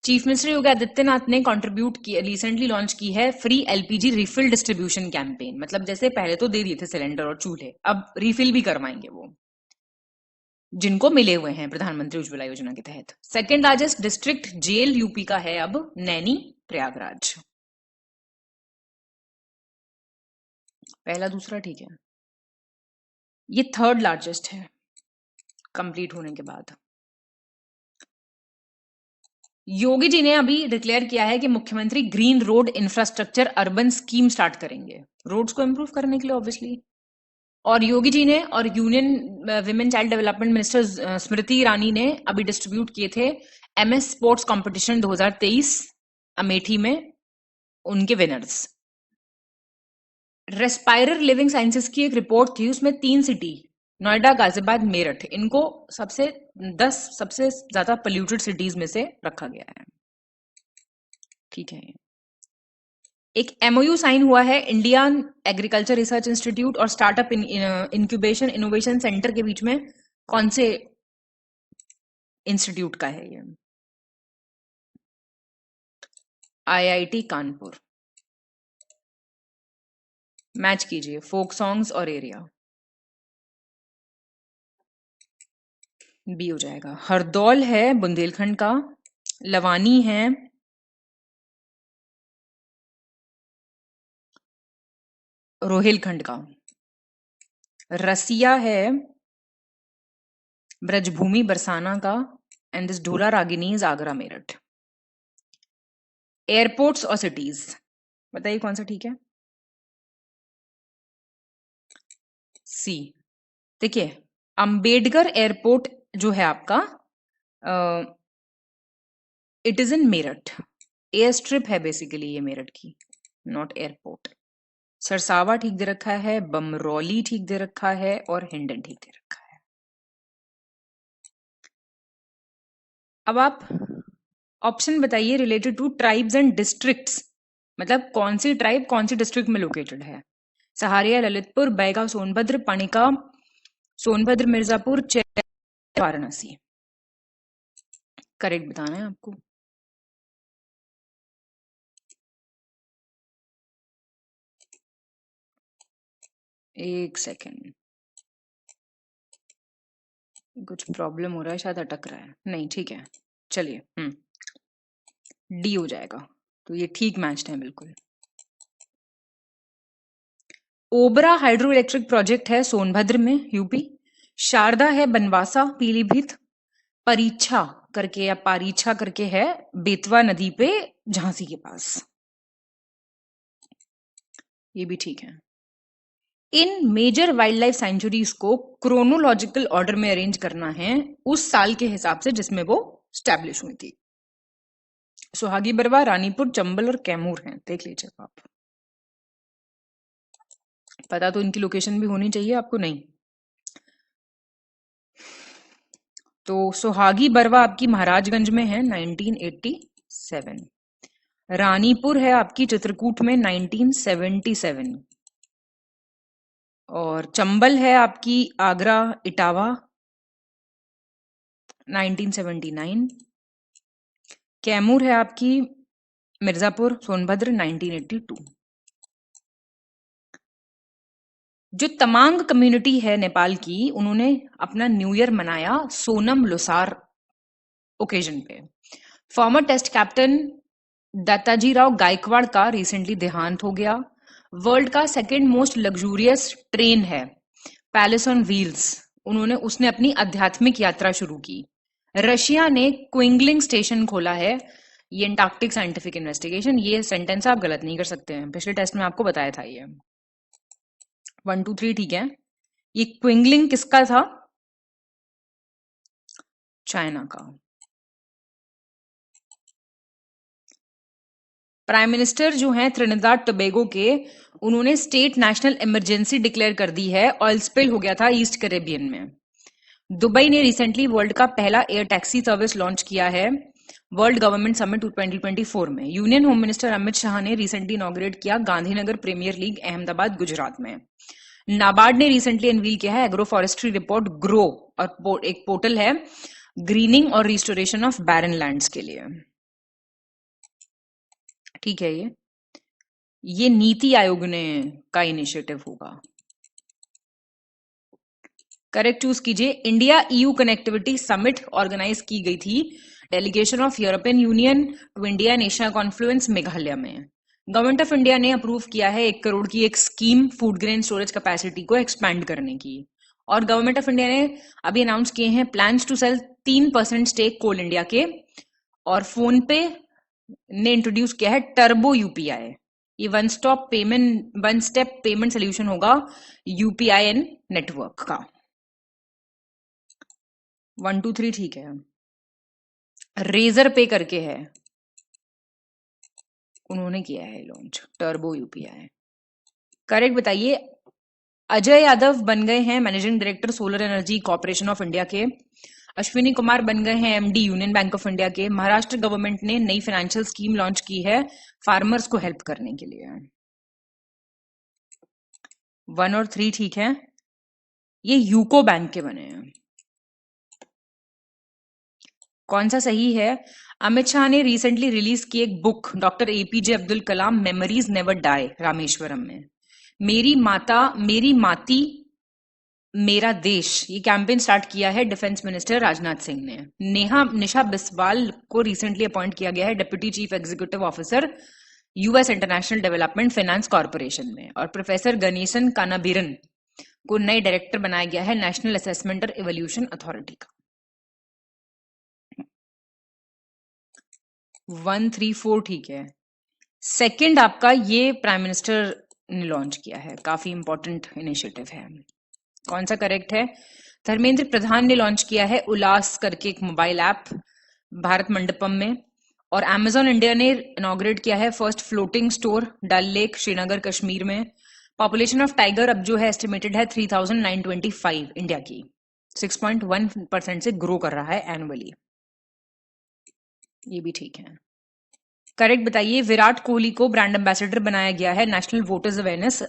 चीफ मिनिस्टर योगी आदित्यनाथ ने कंट्रीब्यूट किया, रिसेंटली लॉन्च की है free LPG refill distribution campaign. मतलब जैसे पहले तो दे दिए थे सिलेंडर और चूल्हे, अब रिफिल भी करवाएंगे वो जिनको मिले हुए हैं प्रधानमंत्री उज्ज्वला योजना के तहत। Second largest district jail UP का है अब नैनी, प्रयागराज। पहला दूसरा ठीक है। ये थर्ड लार्जेस्ट है कंप्लीट होने के बाद। योगी जी ने अभी डिक्लेयर किया है कि मुख्यमंत्री green road infrastructure urban scheme start करेंगे, रोड्स को इंप्रूव करने के लिए ऑब्वियसली। और योगी जी ने और union women child development minister Smriti Irani ने अभी डिस्ट्रीब्यूट किए थे MS स्पोर्ट्स कंपटीशन 2023 अमेठी में उनके विनर्स। रेस्पायरर लिविंग साइंसेस की एक रिपोर्ट थी, उसमें 3 सिटी नोएडा, गाजियाबाद, मेरठ, इनको 10 सबसे ज्यादा पोल्यूटेड सिटीज में से रखा गया है। ठीक है। एक MOU साइन हुआ है इंडियन एग्रीकल्चर रिसर्च इंस्टीट्यूट और स्टार्टअप इंक्यूबेशन इनोवेशन सेंटर के बीच में। कौन से इंस्टीट्यूट का है ये? IIT कानपुर। मैच कीजिए फोक सॉन्ग्स और एरिया। बी हो जाएगा। हरदौल है बुंदेलखंड का, लवानी है रोहिलखंड का, रसिया है ब्रजभूमि बरसाना का, एंड दिस ढोला रागिनीज आगरा मेरठ। एयरपोर्ट्स और सिटीज बताइए कौन सा ठीक है? सी। देखिए अंबेडकर एयरपोर्ट जो है आपका, it is in Meerut. Air strip है बेसिकली ये मेरठ की, नॉट एयरपोर्ट। सरसावा ठीक दे रखा है, बमरौली ठीक दे रखा है, और हिंडन ठीक दे रखा है। अब आप ऑप्शन बताइए related to tribes and districts, मतलब कौन सी ट्राइब कौन सी डिस्ट्रिक्ट में लोकेटेड है। सहारिया, ललितपुर, बैगा, सोनभद्र, पानिका, सोनभद्र, मिर्जापुर, वाराणसी। करेक्ट बताना है आपको। एक सेकेंड, कुछ प्रॉब्लम हो रहा है, शायद अटक रहा है। नहीं ठीक है, चलिए डी हो जाएगा। तो ये ठीक मैच्ड है बिल्कुल। ओबरा हाइड्रो इलेक्ट्रिक प्रोजेक्ट है सोनभद्र में, यूपी। शारदा है बनवासा, पीलीभीत। परीक्षा करके या पारीछा करके है बेतवा नदी पे, झांसी के पास। ये भी ठीक है। इन मेजर वाइल्ड लाइफ सेंचुरीज को क्रोनोलॉजिकल ऑर्डर में अरेंज करना है उस साल के हिसाब से जिसमें वो स्टैब्लिश हुई थी। सुहागी बरवा, रानीपुर, चंबल और कैमूर हैं, देख लीजिए आप। पता तो इनकी लोकेशन भी होनी चाहिए आपको, नहीं? तो सुहागी बरवा आपकी महाराजगंज में है 1987। रानीपुर है आपकी चित्रकूट में 1977। और चंबल है आपकी आगरा इटावा 1979। कैमूर है आपकी मिर्जापुर सोनभद्र 1982। जो तमांग कम्युनिटी है नेपाल की, उन्होंने अपना न्यू ईयर मनाया सोनम लोसार ओकेजन पे। Former test captain Dattaji Rao Gaekwad का रिसेंटली देहांत हो गया। वर्ल्ड का सेकेंड मोस्ट लग्जूरियस ट्रेन है पैलेस ऑन व्हील्स, उसने अपनी आध्यात्मिक यात्रा शुरू की। रशिया ने क्विंगलिंग स्टेशन खोला है, ये एंटार्क्टिक साइंटिफिक इन्वेस्टिगेशन। ये सेंटेंस आप गलत नहीं कर सकते हैं, पिछले टेस्ट में आपको बताया था ये। 1 2 3 ठीक है। ये क्विंगलिंग किसका था? चाइना का। प्राइम मिनिस्टर जो हैं त्रिनिदाद टोबैगो के, उन्होंने स्टेट नेशनल इमरजेंसी डिक्लेयर कर दी है, ऑयल स्पिल हो गया था ईस्ट कैरेबियन में। दुबई ने रिसेंटली वर्ल्ड का पहला एयर टैक्सी सर्विस लॉन्च किया है वर्ल्ड गवर्नमेंट समिट 2024 में। Union home minister Amit Shah ने रिसेंटली इनॉग्रेट किया गांधीनगर प्रीमियर लीग अहमदाबाद गुजरात में। नाबार्ड ने रिसेंटली अनवील किया है एग्रो फॉरेस्ट्री रिपोर्ट ग्रो, और एक पोर्टल है ग्रीनिंग और रिस्टोरेशन ऑफ बैरन लैंड्स के लिए। ठीक है। ये नीति आयोग ने का इनिशिएटिव होगा। करेक्ट चूज कीजिए। India EU connectivity summit organise की गई थी delegation of European Union to India and Asia confluence Meghalaya में। गवर्नमेंट ऑफ इंडिया ने अप्रूव किया है 1 करोड़ की एक scheme food grain storage capacity को एक्सपैंड करने की। और गवर्नमेंट ऑफ इंडिया ने अभी अनाउंस किए हैं plans to sell 3% stake Coal India के। और फोन पे ने इंट्रोड्यूस किया है टर्बो यूपीआई। ये वन स्टेप पेमेंट सोल्यूशन होगा यूपीआई एन नेटवर्क का। 1 2 3 ठीक है। रेजर पे करके है, उन्होंने किया है लॉन्च टर्बो यूपीआई। करेक्ट बताइए। अजय यादव बन गए हैं managing director solar energy corporation of India के। अश्विनी कुमार बन गए हैं MD union bank of India के। महाराष्ट्र गवर्नमेंट ने नई फाइनेंशियल स्कीम लॉन्च की है फार्मर्स को हेल्प करने के लिए। 1 और 3 ठीक है। ये यूको बैंक के बने हैं। कौन सा सही है? अमित शाह ने रिसेंटली रिलीज की एक book doctor APJ Abdul Kalam memories never die Rameswaram में। मेरी माता मेरी माती मेरा देश, ये कैंपेन स्टार्ट किया है डिफेंस मिनिस्टर राजनाथ सिंह ने। निशा बिस्वाल को रिसेंटली अपॉइंट किया गया है deputy chief executive officer US international development finance corporation में। और प्रोफेसर गणेशन कानाबीरन को नए डायरेक्टर बनाया गया है नेशनल असेसमेंट और इवोल्यूशन अथॉरिटी का। 1 3 4 ठीक है। सेकंड आपका ये प्राइम मिनिस्टर ने लॉन्च किया है, काफी इंपॉर्टेंट इनिशिएटिव है। कौन सा करेक्ट है? धर्मेंद्र प्रधान ने लॉन्च किया है उल्लास करके एक मोबाइल ऐप भारत मंडपम में। और अमेजॉन इंडिया ने इनॉग्रेट किया है फर्स्ट फ्लोटिंग स्टोर डल लेक श्रीनगर कश्मीर में। पॉपुलेशन ऑफ टाइगर अब जो है एस्टिमेटेड है 3925 इंडिया की, 6.1% से ग्रो कर रहा है एनुअली। ये भी ठीक है। करेक्ट बताइए। विराट कोहली को ब्रांड एम्बेसडर बनाया गया है, नेशनल वोटर्स अवेयरनेस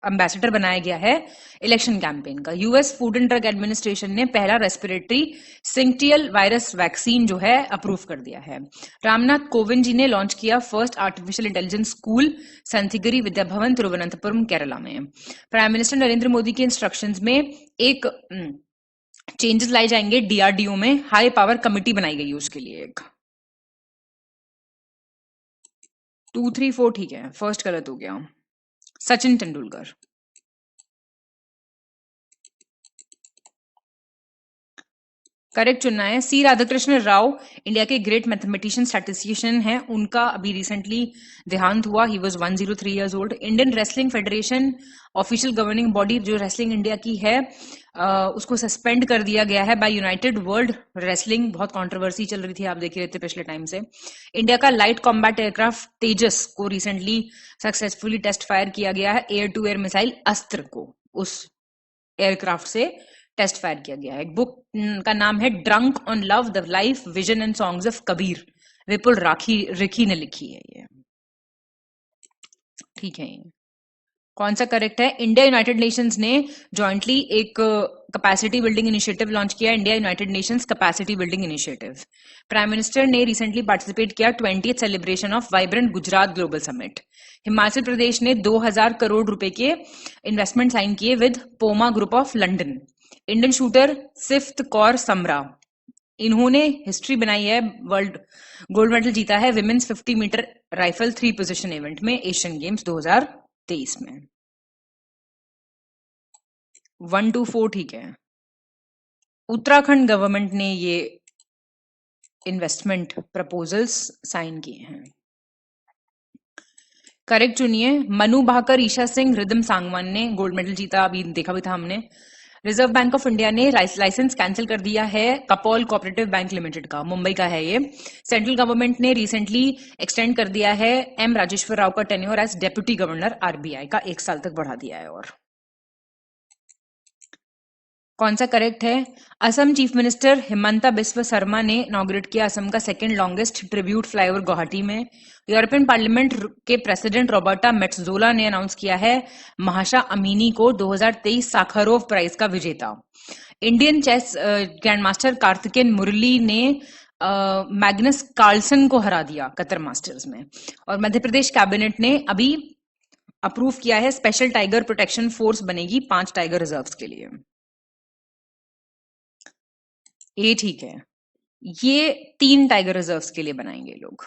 एम्बेसडर बनाया गया है इलेक्शन कैंपेन का। US food and drug administration ने पहला रेस्पिरेटरी सिंक्टियल वायरस वैक्सीन जो है अप्रूव कर दिया है। रामनाथ कोविंद जी ने लॉन्च किया first artificial intelligence school संथिगिरी Vidya Bhavan Thiruvananthapuram Kerala में। प्राइम मिनिस्टर नरेंद्र मोदी के इंस्ट्रक्शंस में एक चेंजेस लाए जाएंगे डीआरडीओ में, हाई पावर कमिटी बनाई गई है उसके लिए एक। 2 3 4 ठीक है। फर्स्ट गलत हो गया। सचिन तेंदुलकर। करेक्ट चुनना है। सी राधाकृष्ण राव इंडिया के ग्रेट मैथमेटिशियन स्टैटिस्टिशियन हैं, उनका अभी रिसेंटली देहांत हुआ। He was 103 years old. Indian wrestling federation official governing body जो रेसलिंग इंडिया की है उसको सस्पेंड कर दिया गया है बाय यूनाइटेड वर्ल्ड रेसलिंग। बहुत कंट्रोवर्सी चल रही थी, आप देख रहे थे पिछले टाइम से। इंडिया का लाइट कॉम्बैट एयरक्राफ्ट तेजस को रिसेंटली सक्सेसफुली टेस्ट फायर किया गया है। एयर टू एयर मिसाइल अस्त्र को उस एयरक्राफ्ट से टेस्ट फायर किया गया है। एक बुक का नाम है drunk on love the life vision and songs of Kabir, Vipul Rikhi ने लिखी है ये। ठीक है। कौन सा करेक्ट है? इंडिया यूनाइटेड नेशंस ने जॉइंटली एक कैपेसिटी बिल्डिंग इनिशिएटिव लॉन्च किया, India United Nations capacity building initiative. Prime minister ने रिसेंटली पार्टिसिपेट किया 20th celebration of vibrant Gujarat global summit. Himachal Pradesh ने 2000 करोड़ रुपए के इन्वेस्टमेंट साइन किए with Poma group of London. Indian shooter Sift Kaur Samra, इन्होंने हिस्ट्री बनाई है, वर्ल्ड गोल्ड मेडल जीता है women's 50 metre rifle 3 position event में एशियन गेम्स 2023 में। 1 2 4 ठीक है। उत्तराखंड गवर्नमेंट ने ये इन्वेस्टमेंट प्रपोजल्स साइन किए हैं। करेक्ट चुनिए। मनु भाकर, ईशा सिंह, रिदम सांगवान ने गोल्ड मेडल जीता, अभी देखा भी था हमने। रिजर्व बैंक ऑफ इंडिया ने लाइसेंस कैंसिल कर दिया है कपॉल कोऑपरेटिव बैंक लिमिटेड का, मुंबई का है ये। सेंट्रल गवर्नमेंट ने रिसेंटली एक्सटेंड कर दिया है एम राजेश्वर राव का tenure as deputy governor RBI का, 1 साल तक बढ़ा दिया है। और कौन सा करेक्ट है? असम चीफ मिनिस्टर हिमंता बिस्वा शर्मा ने इनॉग्रेट किया असम का second longest tribute flyover Guwahati में। यूरोपियन पार्लियामेंट के प्रेसिडेंट रॉबर्टा मेट्सोला ने अनाउंस किया है महाशा अमीनी को 2023 साखारोव प्राइज का विजेता। इंडियन चेस ग्रैंडमास्टर कार्तिकेन मुरली ने मैग्नस कार्लसन को हरा दिया कतर मास्टर्स में। और मध्य प्रदेश कैबिनेट ने अभी अप्रूव किया है स्पेशल टाइगर प्रोटेक्शन फोर्स बनेगी 5 टाइगर रिजर्व्स के लिए। ये ठीक है। ये 3 टाइगर रिजर्व्स के लिए बनाएंगे लोग।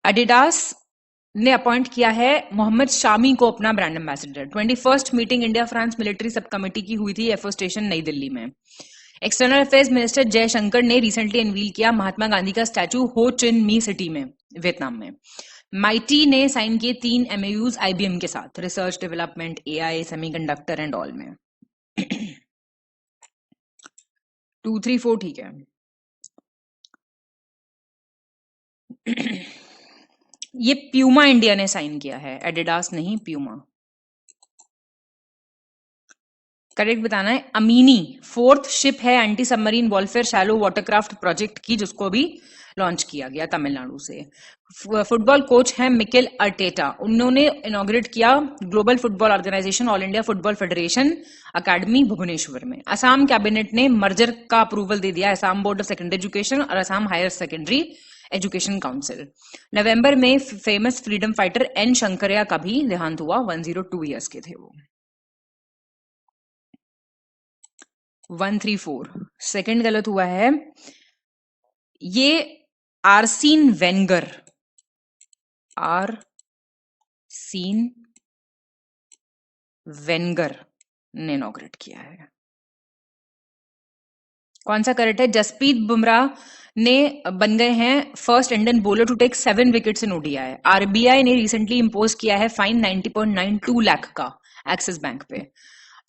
एडिडास ने अपॉइंट किया है मोहम्मद शामी को अपना brand ambassador. 21st meeting India France military sub committee की हुई थी एफओ स्टेशन नई दिल्ली में। एक्सटर्नल अफेयर्स मिनिस्टर जयशंकर ने रिसेंटली अनवील किया महात्मा गांधी का स्टैचू हो चिन मी सिटी में, वियतनाम में। माइटी ने साइन किए 3 एमओयूज आईबीएम के साथ, research development, AI, semiconductor and all में। 2, 3, 4 ठीक है। ये प्यूमा इंडिया ने साइन किया है, एडिडास नहीं, प्यूमा। करेक्ट बताना है। अमीनी 4th शिप है anti submarine warfare shallow watercraft project की, जिसको भी लॉन्च किया गया तमिलनाडु से। फुटबॉल कोच है मिकेल अर्टेटा, उन्होंने इनॉग्रेट किया global football organisation all India football federation academy Bhubaneswar में। असम कैबिनेट ने मर्जर का अप्रूवल दे दिया, Assam board of secondary education और Assam higher secondary education council. नवंबर में famous freedom fighter N Sankaraiah का भी देहांत हुआ, 102 ईयर्स के थे वो। 134 सेकंड गलत हुआ है। ये आर्सीन वेंगर, आर्सीन वेंगर ने इनॉग्रेट किया है। कौन सा करेक्ट है? जसप्रीत बुमराह ने बन गए हैं first Indian bowler to take 7 wickets in ODI. RBI ने रिसेंटली इंपोज किया है फाइन 90.92 लाख का एक्सिस बैंक पे।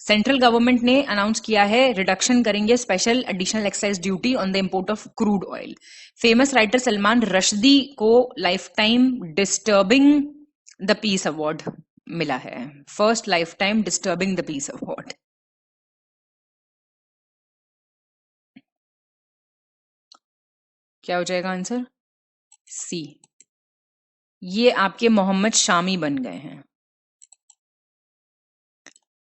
सेंट्रल गवर्नमेंट ने अनाउंस किया है रिडक्शन करेंगे special additional excise duty on the import of crude oil. Famous writer Salman Rushdie को lifetime disturbing the peace award मिला है, first lifetime disturbing the peace award. क्या हो जाएगा आंसर? सी। ये आपके मोहम्मद शामी बन गए हैं।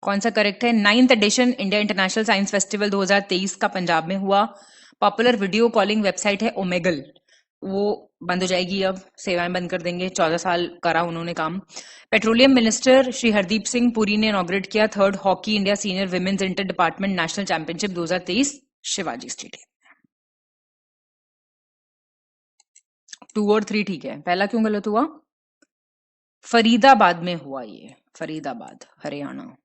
कौन सा करेक्ट है? 9th addition India international science festival 2023 का पंजाब में हुआ। पॉपुलर वीडियो कॉलिंग वेबसाइट है ओमेगल, वो बंद हो जाएगी, अब सेवाएं बंद कर देंगे। 14 साल करा उन्होंने काम। पेट्रोलियम मिनिस्टर श्री हरदीप सिंह पुरी ने इनॉग्रेट किया 3rd hockey India senior women's inter department national championship 2023 Shivaji stadium. 2 और 3 ठीक है। पहला क्यों गलत हुआ? फरीदाबाद में हुआ ये, फरीदाबाद हरियाणा।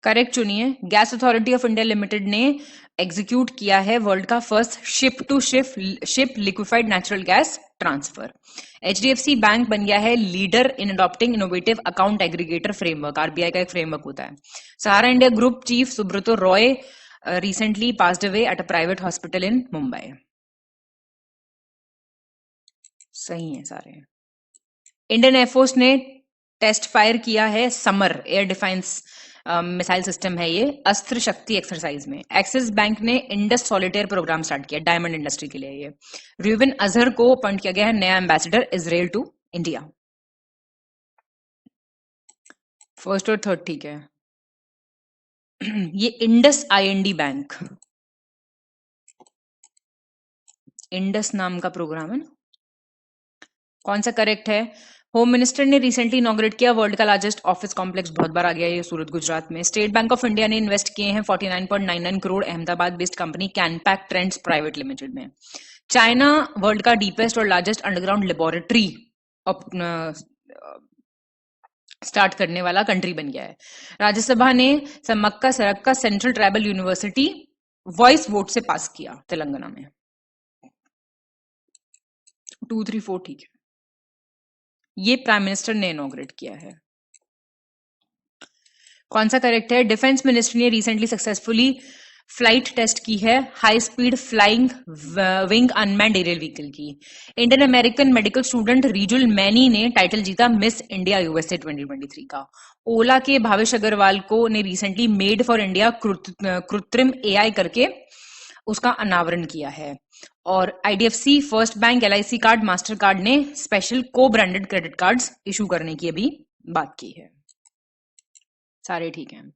करेक्ट चुनिए। Gas Authority of India limited ने एग्जीक्यूट किया है वर्ल्ड का first ship to ship liquefied natural gas transfer. HDFC bank बन गया है leader in adopting innovative account aggregator framework, RBI का एक फ्रेमवर्क होता है। Sahara India group chief Subrata Roy recently passed away at a private hospital in Mumbai. सही है सारे। इंडियन एयरफोर्स ने टेस्ट फायर किया है summer air defence missile system है ये, अस्त्र शक्ति एक्सरसाइज में। एक्सिस बैंक ने इंडस सॉलिटेयर प्रोग्राम स्टार्ट किया डायमंड इंडस्ट्री के लिए। ये रूबिन अजहर को अपॉइंट किया गया है नया ambassador Israel to India. First और थर्ड ठीक है। ये इंडस आईएनडी बैंक, इंडस नाम का प्रोग्राम है ना। कौन सा करेक्ट है? होम मिनिस्टर ने रिसेंटली इनॉग्रेट किया वर्ल्ड का लार्जेस्ट ऑफिस कॉम्प्लेक्स, बहुत बार आ गया ये, सूरत गुजरात में। स्टेट बैंक ऑफ इंडिया ने इन्वेस्ट किए हैं 49.99 crore Ahmedabad based company Canpack trends private limited में। चाइना वर्ल्ड का डीपेस्ट और लार्जेस्ट अंडरग्राउंड लेबोरेटरी स्टार्ट करने वाला कंट्री बन गया है। राज्यसभा ने Sammakka Sarakka central tribal university voice vote से पास किया तेलंगाना में। 2, 3, 4 ठीक है। ये प्राइम मिनिस्टर ने इनॉग्रेट किया है। कौन सा करेक्ट है? डिफेंस मिनिस्ट्री ने रिसेंटली सक्सेसफुली फ्लाइट टेस्ट की है high speed flying wing unmanned aerial vehicle की। Indian American medical student Rijul Maini ने टाइटल जीता मिस इंडिया यूएसए 2023 का। ओला के भावेश अग्रवाल को ने रिसेंटली मेड फॉर इंडिया कृत्रिम एआई करके उसका अनावरण किया है। और IDFC, first bank, LIC card, master card ने स्पेशल को ब्रांडेड क्रेडिट कार्ड्स इशू करने की अभी बात की है। सारे ठीक हैं।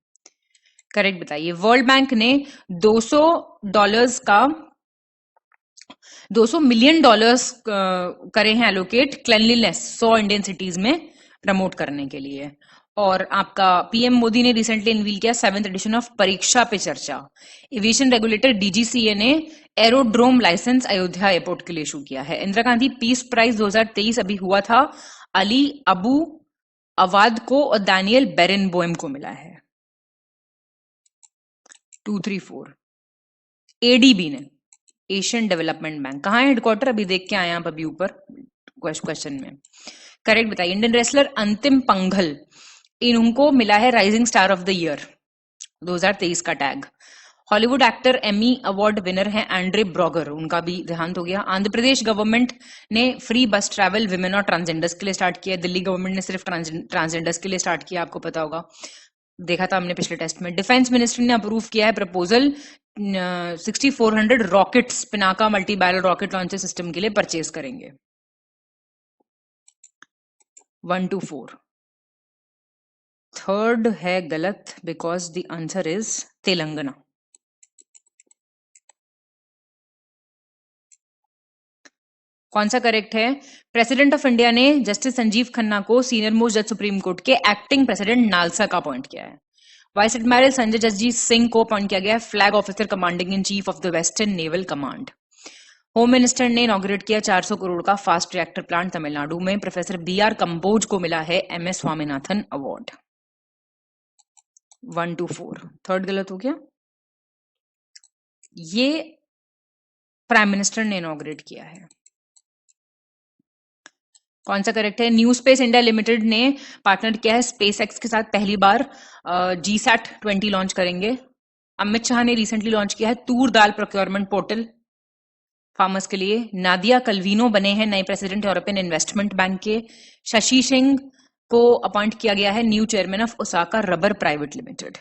करेक्ट बताइए। वर्ल्ड बैंक ने $200 मिलियन करे हैं एलोकेट क्लेanलीनेस 100 इंडियन सिटीज में प्रमोट करने के लिए। और आपका पीएम मोदी ने रिसेंटली अनवील किया 7th एडिशन ऑफ परीक्षा पे चर्चा। एविएशन रेगुलेटर डीजीसीए ने एरोड्रोम लाइसेंस अयोध्या एयरपोर्ट के लिए इशू किया है। इंदिरा गांधी पीस प्राइज 2023 अभी हुआ था, अली अबू अवाद को और दानियल बेरेनबोएम को मिला है। 234 एडीबी ने, एशियन डेवलपमेंट बैंक, कहाँ है हेडक्वार्टर, अभी देख के आए आप अभी ऊपर क्वेश्चन में। करेक्ट बताइए। इंडियन रेसलर अंतिम पंघल, इनको मिला है rising star of the year 2023 का tag. Hollywood actor Emmy award winner है एंड्रे ब्रॉगर, उनका भी देहांत हो गया। आंध्र प्रदेश गवर्नमेंट ने फ्री बस ट्रैवल विमेन और ट्रांसजेंडर्स के लिए स्टार्ट किया। दिल्ली गवर्नमेंट ने सिर्फ ट्रांसजेंडर्स के लिए स्टार्ट किया, आपको पता होगा, देखा था हमने पिछले टेस्ट में। डिफेंस मिनिस्ट्री ने अप्रूव किया है proposal 6400 rockets Pinaka multi barrel rocket launcher system के लिए परचेज करेंगे। 124 थर्ड है गलत, because the answer is Telangana. कौन सा करेक्ट है? प्रेसिडेंट ऑफ इंडिया ने जस्टिस संजीव खन्ना को सीनियर मोस्ट जज सुप्रीम कोर्ट के एक्टिंग प्रेसिडेंट नालसा का अपॉइंट किया है। वाइस एडमिरल संजय जसजीत सिंह को अपॉइंट किया गया है flag officer commanding in chief of the western naval command. Home minister ने इनॉग्रेट किया 400 करोड़ का फास्ट रिएक्टर प्लांट तमिलनाडु में। प्रोफेसर बीआर कंबोज को मिला है एमएस स्वामीनाथन अवार्ड। 124 थर्ड गलत हो गया, ये प्राइम मिनिस्टर ने इनॉग्रेट किया है। कौन सा करेक्ट है? न्यू स्पेस इंडिया लिमिटेड ने पार्टनर किया है स्पेस एक्स के साथ, पहली बार जीसैट 20 लॉन्च करेंगे। अमित शाह ने रिसेंटली लॉन्च किया है तूर दाल प्रोक्योरमेंट पोर्टल फार्मर्स के लिए। नादिया कल्वीनो बने हैं नए प्रेसिडेंट यूरोपियन इन्वेस्टमेंट बैंक के। शशि सिंह को अपॉइंट किया गया है new chairman of Osaka rubber private limited.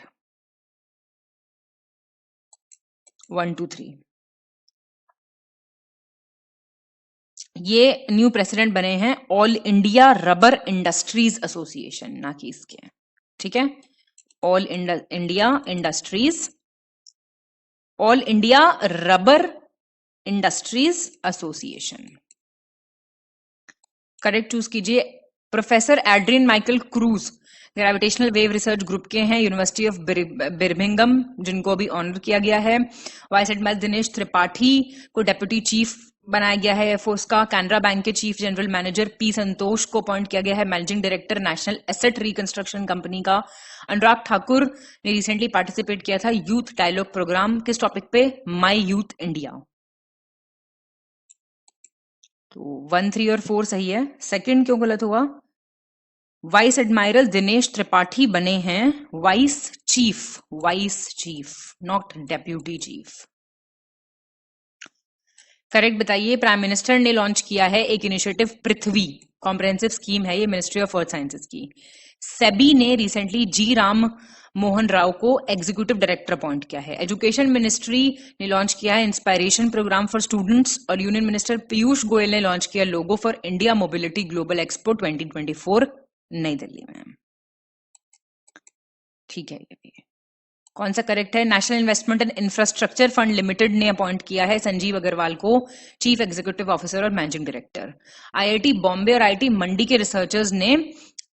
123 ये न्यू प्रेसिडेंट बने हैं all India rubber industries association, ना कि इसके, ठीक है। All India industries, all India rubber industries association. Correct choose कीजिए। Professor Adrian Michael Cruz gravitational wave research group के हैं, यूनिवर्सिटी ऑफ बिर्मिंगम, जिनको भी ऑनर किया गया है। वाइस एडमिरल दिनेश त्रिपाठी को डेप्यूटी चीफ बनाया गया है एयरफोर्स का। कैनरा बैंक के चीफ जनरल मैनेजर पी संतोष को अपॉइंट किया गया है managing director national asset reconstruction company का। अनुराग ठाकुर ने रिसेंटली पार्टिसिपेट किया था यूथ डायलॉग प्रोग्राम, किस टॉपिक पे? माई यूथ इंडिया। तो 1, 3 और 4 सही है। सेकंड क्यों गलत हुआ? वाइस एडमायरल दिनेश त्रिपाठी बने हैं vice chief, not deputy chief. Correct बताइए। प्राइम मिनिस्टर ने लॉन्च किया है एक इनिशिएटिव पृथ्वी, कॉम्प्रिहेंसिव स्कीम है ये मिनिस्ट्री ऑफ अर्थ साइंसेज की। सेबी ने रिसेंटली जी राम मोहन राव को एग्जीक्यूटिव डायरेक्टर अपॉइंट किया है। एजुकेशन मिनिस्ट्री ने लॉन्च किया है इंस्पायरेशन प्रोग्राम फॉर स्टूडेंट्स, और यूनियन मिनिस्टर पीयूष गोयल ने लॉन्च किया लोगो for India mobility global expo 2024 नई दिल्ली में। ठीक है, ये भी कौन सा करेक्ट है? National investment and infrastructure fund limited ने अपॉइंट किया है संजीव अग्रवाल को चीफ एग्जीक्यूटिव ऑफिसर और मैनेजिंग डायरेक्टर। आईआईटी बॉम्बे और आईआईटी मंडी के रिसर्चर्स ने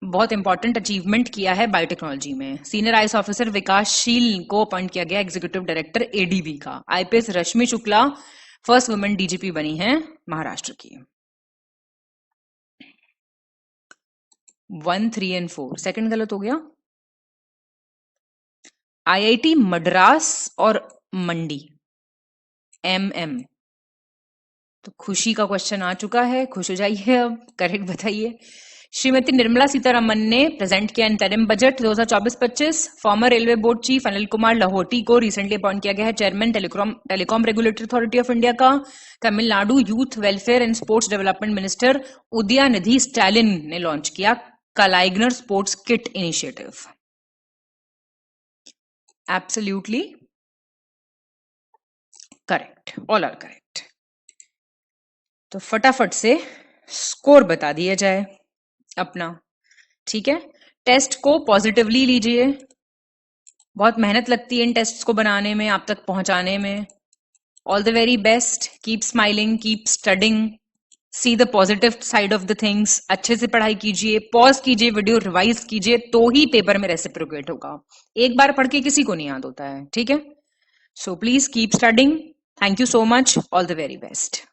बहुत इंपॉर्टेंट अचीवमेंट किया है बायोटेक्नोलॉजी में। सीनियर आईएएस ऑफिसर विकासशील को अपॉइंट किया गया एग्जीक्यूटिव डायरेक्टर एडीबी का। आईपीएस रश्मि शुक्ला फर्स्ट वुमेन डीजीपी बनी है महाराष्ट्र की। 1, 3 और 4 सेकंड गलत हो गया। आईआईटी मद्रास और मंडी एमएम, तो खुशी का क्वेश्चन आ चुका है, खुश हो जाइए। अब करेक्ट बताइए। श्रीमती निर्मला सीतारमन ने प्रेजेंट किया interim budget 2024-25। Former railway board chief Anil Kumar Lahoti को रिसेंटली अपॉइंट किया गया है chairman telecom regulatory authority of India का। Tamil Nadu youth welfare and sports development minister Udhayanidhi Stalin ने लॉन्च किया Kalaignar sports kit initiative. Absolutely correct, all are correct. तो फटाफट से स्कोर बता दिया जाए अपना, ठीक है। टेस्ट को पॉजिटिवली लीजिए, बहुत मेहनत लगती है इन टेस्ट्स को बनाने में, आप तक पहुंचाने में। All the very best, keep smiling, keep studying, see the positive side of the things, अच्छे से पढ़ाई कीजिए, पॉज कीजिए, वीडियो रिवाइज कीजिए, तो ही पेपर में रेसिप्रोकेट होगा। एक बार पढ़ के किसी को नहीं याद होता है, ठीक है। So please keep studying. Thank you so much, all the very best.